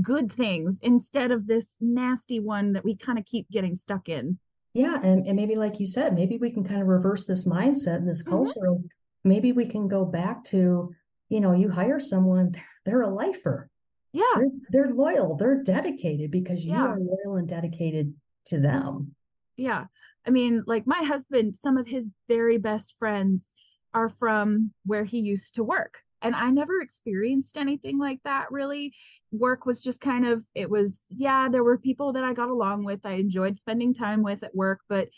good things instead of this nasty one that we kind of keep getting stuck in. Yeah, and maybe like you said, maybe we can kind of reverse this mindset and this Mm-hmm. culture. Maybe we can go back to, you hire someone, they're a lifer. Yeah, They're loyal, they're dedicated because you yeah, are loyal and dedicated to them. yeah. I mean, like my husband, some of his very best friends are from where he used to work. And I never experienced anything like that really. Work was just kind of, it was, yeah, there were people that I got along with, I enjoyed spending time with at work, but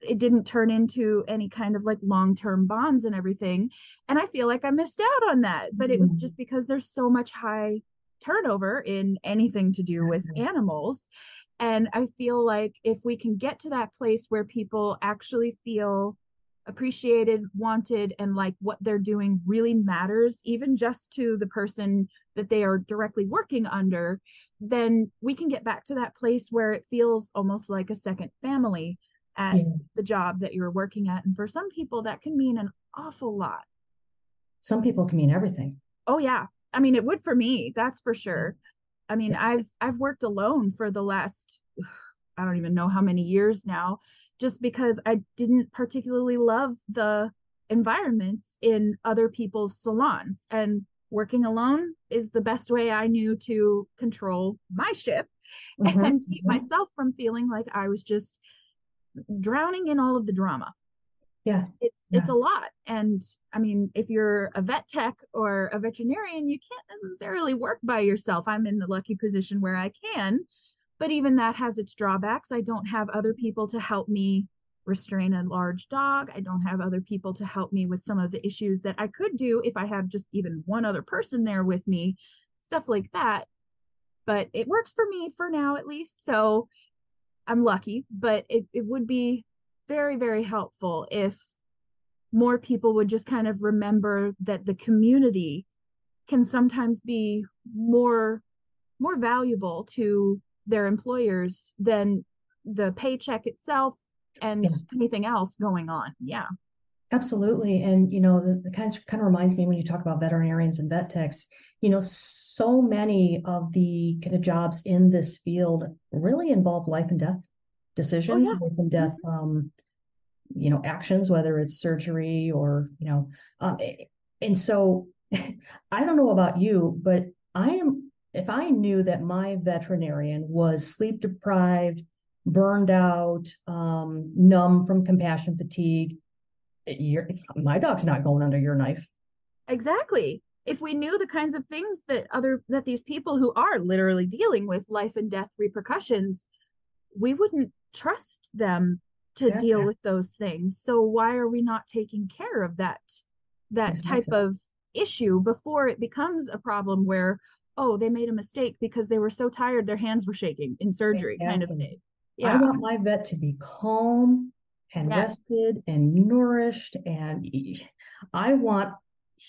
it didn't turn into any kind of like long-term bonds and everything. And I feel like I missed out on that. But it was Mhm. just because there's so much high turnover in anything to do with Exactly. animals. And I feel like if we can get to that place where people actually feel appreciated, wanted, and like what they're doing really matters, even just to the person that they are directly working under, then we can get back to that place where it feels almost like a second family at Yeah. the job that you're working at. And for some people, that can mean an awful lot. Some people can mean everything. Oh, yeah. I mean, it would for me, that's for Yeah. sure. I mean, Yeah. I've worked alone for the last I don't even know how many years now, just because I didn't particularly love the environments in other people's salons. And working alone is the best way I knew to control my ship Mhm, and keep mhm. myself from feeling like I was just drowning in all of the drama. Yeah. It's Yeah. a lot. And I mean, if you're a vet tech or a veterinarian, you can't necessarily work by yourself. I'm in the lucky position where I can, but even that has its drawbacks. I don't have other people to help me restrain a large dog. I don't have other people to help me with some of the issues that I could do if I had just even one other person there with me, stuff like that. But it works for me for now, at least. So I'm lucky, but it would be very, very helpful if more people would just kind of remember that the community can sometimes be more valuable to their employers than the paycheck itself and Yeah. anything else going on. Yeah. Absolutely. And, this kind of reminds me when you talk about veterinarians and vet techs, so many of the kind of jobs in this field really involve life and death Oh decisions, yeah. life and death, Mm-hmm. actions, whether it's surgery or, um, and so I don't know about you, but if I knew that my veterinarian was sleep deprived, burned out, numb from compassion fatigue, my dog's not going under your knife. Exactly. If we knew the kinds of things that these people who are literally dealing with life and death repercussions, we wouldn't trust them to deal Exactly. with those things. So why are we not taking care of that type Exactly. of issue before it becomes a problem where, oh, they made a mistake because they were so tired their hands were shaking in surgery kind of Exactly. thing. I Yeah. want my vet to be calm and Yes. rested and nourished, and I want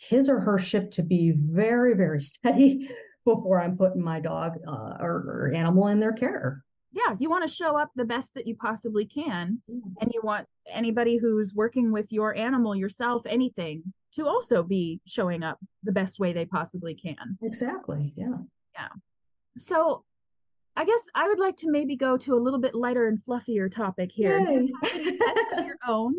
his or her ship to be very, very steady before I'm putting my dog or animal in their care. Yeah, you want to show up the best that you possibly can, and you want anybody who's working with your animal, yourself, anything, to also be showing up the best way they possibly can. Exactly. Yeah. Yeah. So I guess I would like to maybe go to a little bit lighter and fluffier topic here. Do you Yay. have any pets of your own?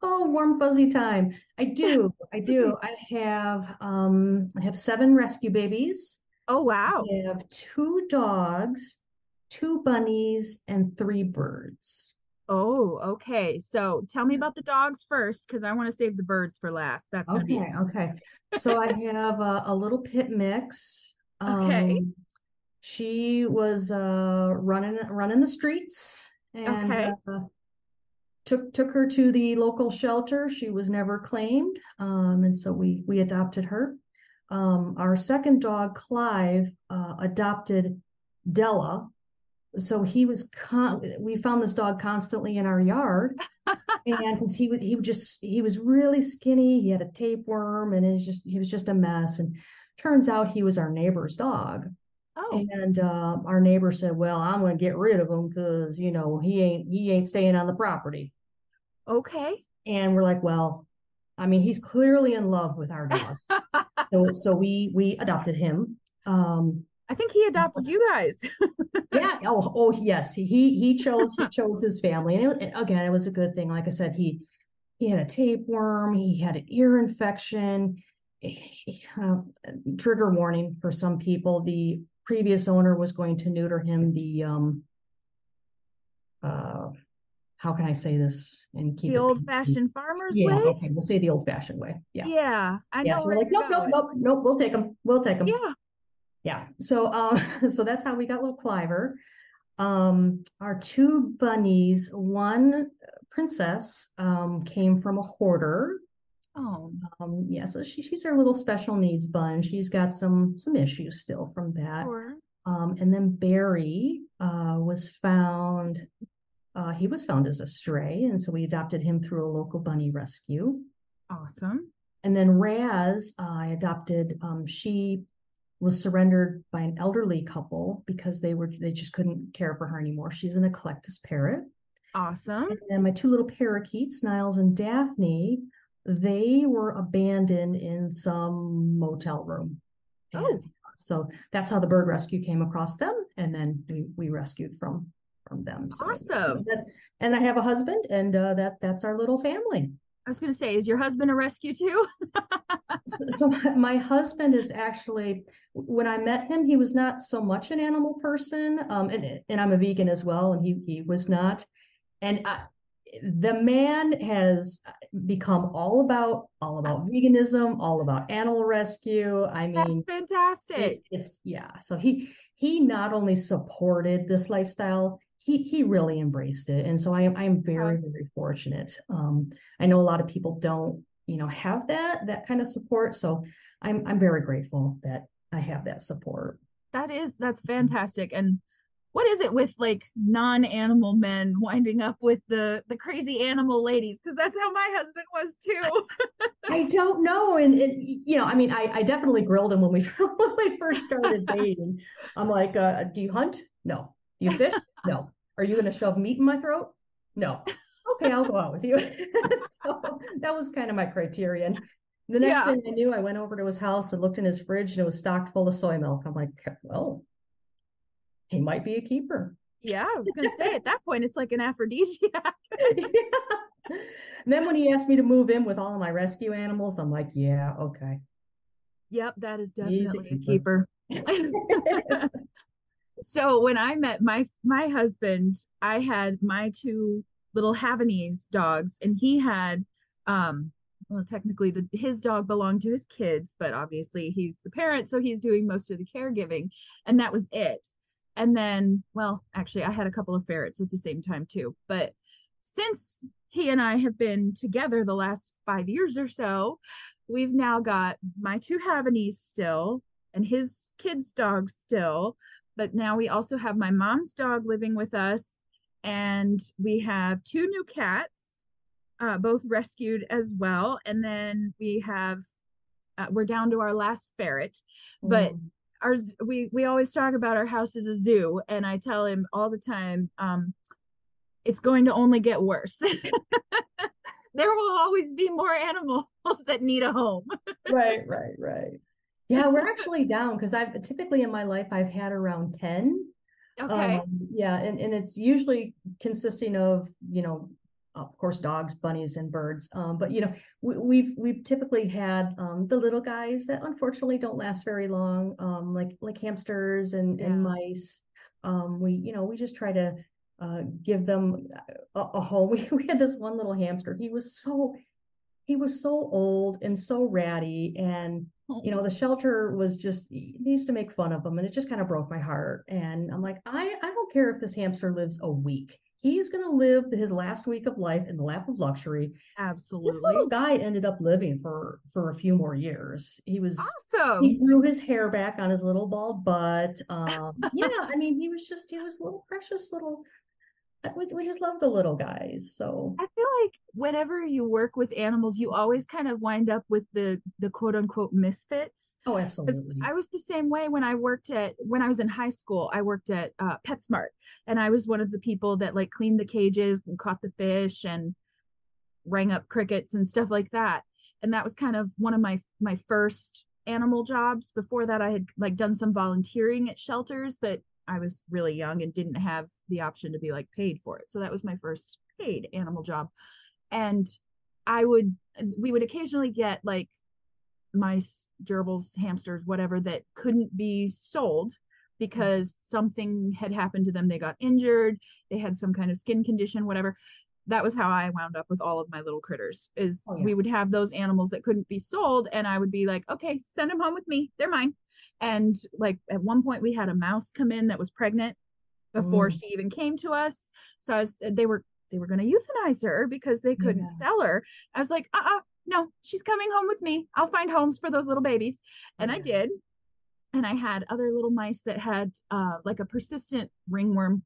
Oh, warm fuzzy time. I do. I do. I have 7 rescue babies. Oh, wow. I have 2 dogs, 2 bunnies, and 3 birds. Oh, okay. So tell me about the dogs first, because I want to save the birds for last. That's going to be Okay, okay. So I have a little pit mix. okay. She was running the streets, and Okay. took her to the local shelter. She was never claimed, and so we adopted her. Our second dog, Clive, adopted Della, So we found this dog constantly in our yard. And because he was really skinny, he had a tapeworm, and he was just a mess. And turns out he was our neighbor's dog. Oh, And our neighbor said, "Well, I'm going to get rid of him because he ain't staying on the property." okay. And we're like, "Well, I mean, he's clearly in love with our dog." So we adopted him. I think he adopted you guys. Yeah. Oh yes. He chose his family, and again, it was a good thing. Like I said, he had a tapeworm, he had an ear infection. Trigger warning for some people: the previous owner was going to neuter him. How can I say this and keep The it PG? old-fashioned farmer's Yeah. way. Okay. We'll say the old-fashioned way. Yeah. Yeah, I Yeah. know So we're where like, you're nope, nope, going. nope, nope. We'll take him. We'll take him. Yeah. Yeah. So, so that's how we got little Cliver. Our two bunnies, one princess, came from a hoarder. Oh, Yeah, so she's our little special needs bun. She's got some issues still from that. sure. And then Barry was found. He was found as a stray, and so we adopted him through a local bunny rescue. Awesome. And then Raz, I adopted. She was surrendered by an elderly couple because they just couldn't care for her anymore. She's an eclectus parrot. Awesome. And then my two little parakeets, Niles and Daphne, they were abandoned in some motel room. And Oh, so that's how the bird rescue came across them. And then we rescued from them. So awesome. and I have a husband, and that's our little family. I was going to say, is your husband a rescue too? So my husband is actually, when I met him, he was not so much an animal person. And I'm a vegan as well, and he was not. And the man has become all about veganism, all about animal rescue. I That's mean, fantastic. it's yeah. So he not only supported this lifestyle, he really embraced it, and so I'm very very fortunate. I know a lot of people don't have that kind of support, so I'm very grateful that I have that support. That's fantastic. And what is it with like non-animal men winding up with the crazy animal ladies? Because that's how my husband was too. I don't know. And I mean, I definitely grilled him when we when we first started dating. I'm like, do you hunt? No. Do you fish? No. Are you going to shove meat in my throat? No. Okay, I'll go out with you. So that was kind of my criterion. The next Yeah. thing I knew, I went over to his house and looked in his fridge, and it was stocked full of soy milk. I'm like, well, he might be a keeper. Yeah, I was gonna say at that point it's like an aphrodisiac. Yeah. And then when he asked me to move in with all of my rescue animals, I'm like, yeah, okay. Yep, that is He's a definitely a keeper. keeper. So when I met my husband, I had my two little Havanese dogs, and he had well, technically his dog belonged to his kids, but obviously he's the parent, so he's doing most of the caregiving, and that was it. And then, well, actually, I had a couple of ferrets at the same time too. But since he and I have been together the last 5 years or so, we've now got my two Havanese still and his kids' dogs still. But now we also have my mom's dog living with us, and we have two new cats, both rescued as well. And then we're down to our last ferret, but Mm. ours we always talk about our house as a zoo, and I tell him all the time, it's going to only get worse. There will always be more animals that need a home. Right, right, right. Yeah, we're actually down because I've typically in my life I've had around 10. Okay. Yeah, and it's usually consisting of, of course, dogs, bunnies, and birds. But we've typically had the little guys that unfortunately don't last very long, like hamsters and Yeah. mice. We just try to give them a home. We had this one little hamster. He was so old and so ratty, and the shelter was just, they used to make fun of him, and it just kind of broke my heart. And I'm like, I don't care if this hamster lives a week. he's going to live his last week of life in the lap of luxury. This Absolutely. little guy ended up living for a few more years. He Awesome. grew his hair back on his little bald butt. Yeah, I mean, he was a little precious little. We just love the little guys. So I feel like whenever you work with animals, you always kind of wind up with the quote unquote misfits. oh, Because absolutely. I was the same way when I was in high school. I worked at PetSmart, and I was one of the people that like cleaned the cages and caught the fish and rang up crickets and stuff like that. And that was kind of one of my first animal jobs. Before that, I had like done some volunteering at shelters, but I was really young and didn't have the option to be like paid for it. So that was my first paid animal job. And I would we would occasionally get like mice, gerbils, hamsters, whatever that couldn't be sold because something had happened to them. They got injured, they had some kind of skin condition, whatever. That was how I wound up with all of my little critters. Is Oh yeah. we would have those animals that couldn't be sold, and I would be like, okay, send them home with me. They're mine. And like at one point, we had a mouse come in that was pregnant before Mm, she even came to us. So they were going to euthanize her because they couldn't yeah. sell her. I was like, no, she's coming home with me. I'll find homes for those little babies. Oh And I yeah. did. And I had other little mice that had like a persistent ringworm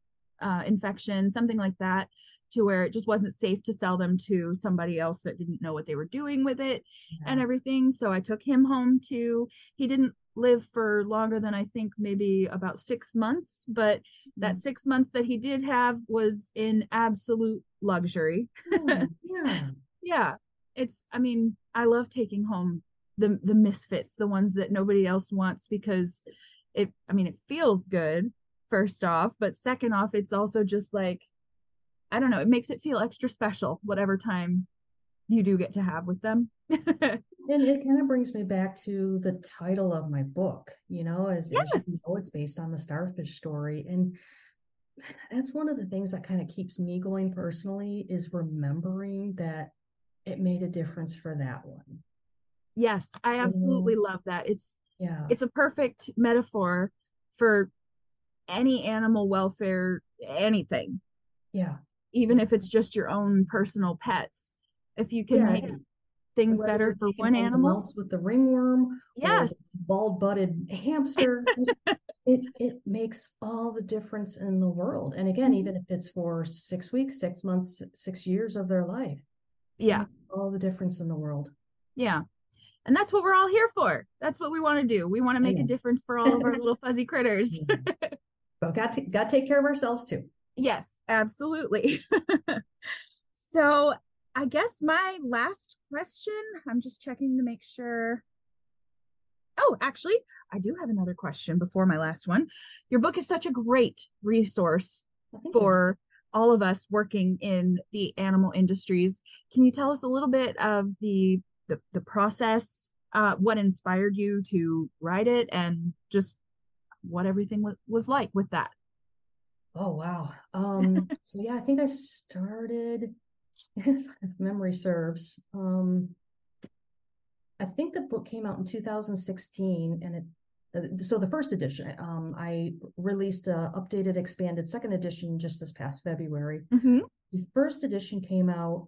infection, something like that, to where it just wasn't safe to sell them to somebody else that didn't know what they were doing with it and Yeah. everything. So I took him home too. He didn't live for longer than I think maybe about 6 months, but that Mm. 6 months that he did have was in absolute luxury. Oh, yeah. Yeah, I mean, I love taking home the misfits, the ones that nobody else wants, because it feels good first off, but second off, it's also just like, I don't know, it makes it feel extra special whatever time you do get to have with them. And it kind of brings me back to the title of my book, as you Yes. know, it's based on the Starfish story. And that's one of the things that kind of keeps me going personally is remembering that it made a difference for that one. Yes, I You know, absolutely love that. yeah, It's a perfect metaphor for any animal welfare, anything, yeah, even yeah, if it's just your own personal pets. If you can yeah. make things Whether better you're for taking one home the animal, mouse with the ringworm or the yes. bald-butted hamster, it makes all the difference in the world. And again, Mhm. even if it's for 6 weeks, 6 months, 6 years of their life, it Yeah, makes all the difference in the world. yeah. And that's what we're all here for. That's what we want to do. We want to make a Amen. difference for all of our little fuzzy critters. Yeah. But got to take care of ourselves too. Yes, absolutely. So I guess my last question, I'm just checking to make sure. Oh, actually, I do have another question before my last one. Your book is such a great resource Well, thank you. for all of us working in the animal industries. Can you tell us a little bit of the process, what inspired you to write it, and just what everything was like with that? Oh wow. So yeah, I think I started, if memory serves. I think the book came out in 2016, and so the first edition, I released a updated, expanded second edition just this past February. Hmm. The first edition came out,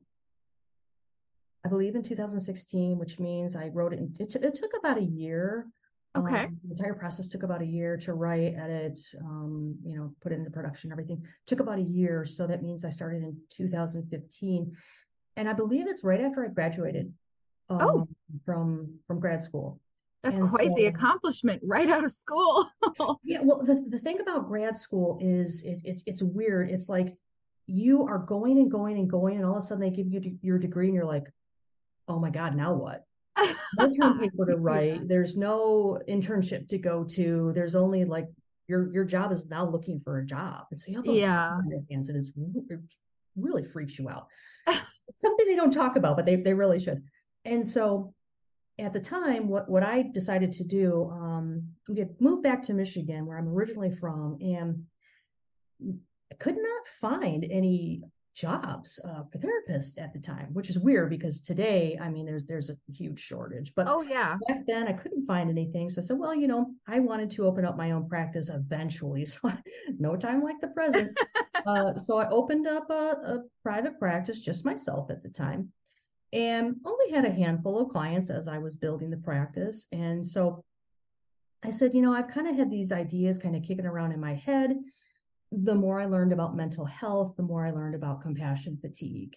I believe, in 2016, which means I wrote it. It took about a year. Okay. The entire process took about a year to write, edit, put it into production. Everything took about a year. So that means I started in 2015, and I believe it's right after I graduated Oh, um, from grad school. that's And quite the so, accomplishment right out of school. yeah, well, the thing about grad school is it's weird. It's like you are going and going and going, and all of a sudden they give you your degree, and you're like, oh my God, now what? No term paper to Yeah. write. There's no internship to go to. There's only like your job is now looking for a job. And so you have all this time Yeah. on your hands, and it really freaks you out. It's something they don't talk about, but they really should. And so at the time, what I decided to do, we had moved back to Michigan, where I'm originally from, and I could not find any jobs for therapists at the time, which is weird because today, I mean, there's a huge shortage. But Oh, yeah. back then, I couldn't find anything. So I said, well, I wanted to open up my own practice eventually. So no time like the present. So I opened up a private practice, just myself at the time, and only had a handful of clients as I was building the practice. And so I said, I've kind of had these ideas kind of kicking around in my head. The more I learned about mental health, the more I learned about compassion fatigue.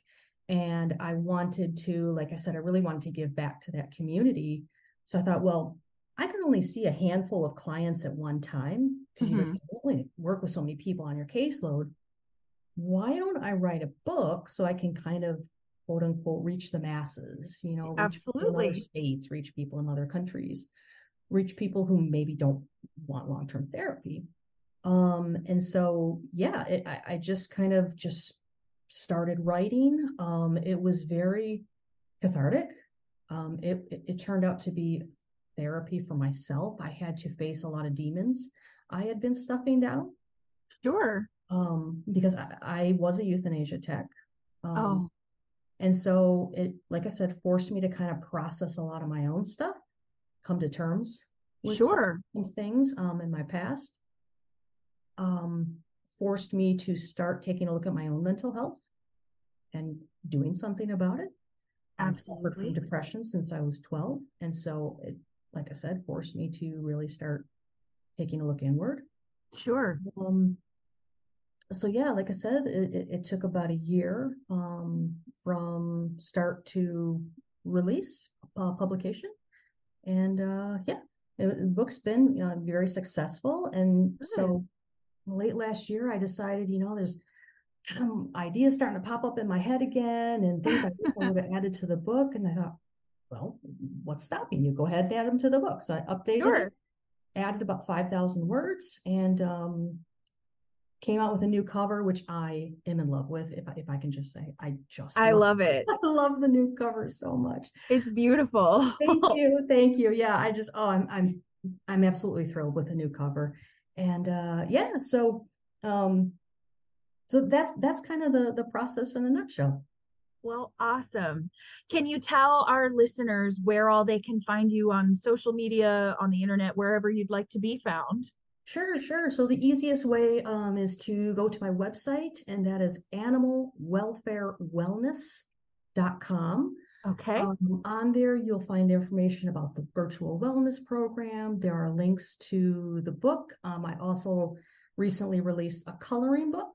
And I wanted to, like I said, I really wanted to give back to that community. So I thought, well, I can only see a handful of clients at one time because you can only work with so many people on your caseload. Why don't I write a book so I can kind of, quote unquote, reach the masses, reach people in other states, reach people in other countries, reach people who maybe don't want long-term therapy. And so, I just kind of just started writing. It was very cathartic. It turned out to be therapy for myself. I had to face a lot of demons I had been stuffing down. Sure. Because I was a euthanasia tech. And so it, like I said, forced me to kind of process a lot of my own stuff, come to terms with some things in my past. Forced me to start taking a look at my own mental health and doing something about it. I've suffered from depression since I was 12. And so it, like I said, forced me to really start taking a look inward. Sure. So like I said, it took about a year from start to release, publication. And the book's been very successful. And so late last year, I decided, there's ideas starting to pop up in my head again and things I wish I would have added to the book. And I thought, well, what's stopping you? Go ahead and add them to the book. So I updated it, added about 5,000 words, and came out with a new cover, which I am in love with. If I can just say, I love it. I love the new cover so much. It's beautiful. Thank you. Yeah, I'm absolutely thrilled with the new cover. And so that's kind of the process in a nutshell. Well, awesome. Can you tell our listeners where all they can find you on social media, on the internet, wherever you'd like to be found? Sure. So the easiest way is to go to my website, and that is animalwelfarewellness.com. Okay. On there, you'll find information about the virtual wellness program. There are links to the book. I also recently released a coloring book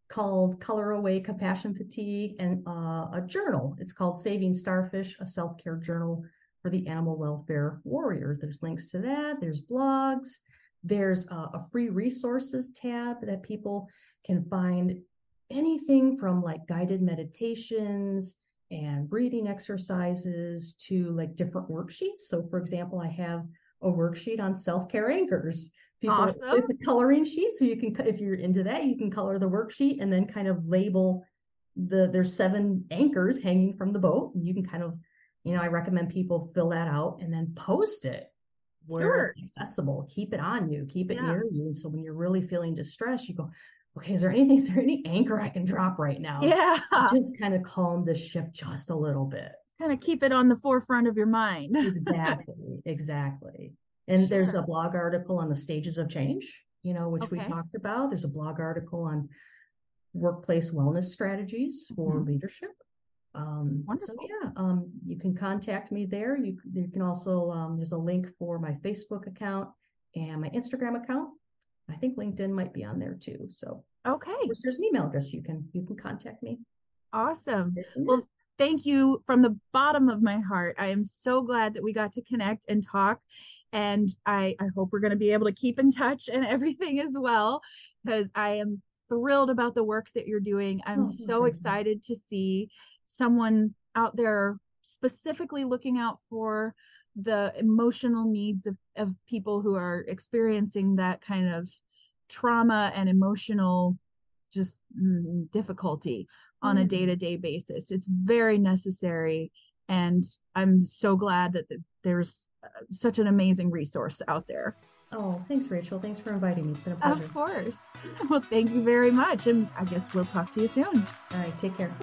called Color Away Compassion Fatigue, and a journal. It's called Saving Starfish, a self-care journal for the animal welfare warriors. There's links to that. There's blogs. There's a free resources tab that people can find anything from like guided meditations and breathing exercises to like different worksheets. So for example, I have a worksheet on self-care anchors. Awesome. It's a coloring sheet. So you can, if you're into that, you can color the worksheet and then kind of label there's 7 anchors hanging from the boat. And you can kind of, I recommend people fill that out and then post it where it's accessible. Keep it on you, keep it near you. And so when you're really feeling distressed, you go, okay, is there any anchor I can drop right now? Yeah. Just kind of calm the ship just a little bit. Kind of keep it on the forefront of your mind. Exactly. And there's a blog article on the stages of change, which we talked about. There's a blog article on workplace wellness strategies for leadership. Wonderful. So you can contact me there. You can also, there's a link for my Facebook account and my Instagram account. I think LinkedIn might be on there too. So there's an email address you can contact me. Awesome. Well, thank you from the bottom of my heart. I am so glad that we got to connect and talk. And I hope we're going to be able to keep in touch and everything as well, because I am thrilled about the work that you're doing. I'm so excited to see someone out there specifically looking out for the emotional needs of people who are experiencing that kind of trauma and emotional just difficulty on a day-to-day basis. It's very necessary. And I'm so glad that there's such an amazing resource out there. Oh, thanks, Rachel. Thanks for inviting me. It's been a pleasure. Of course. Well, thank you very much. And I guess we'll talk to you soon. All right. Take care.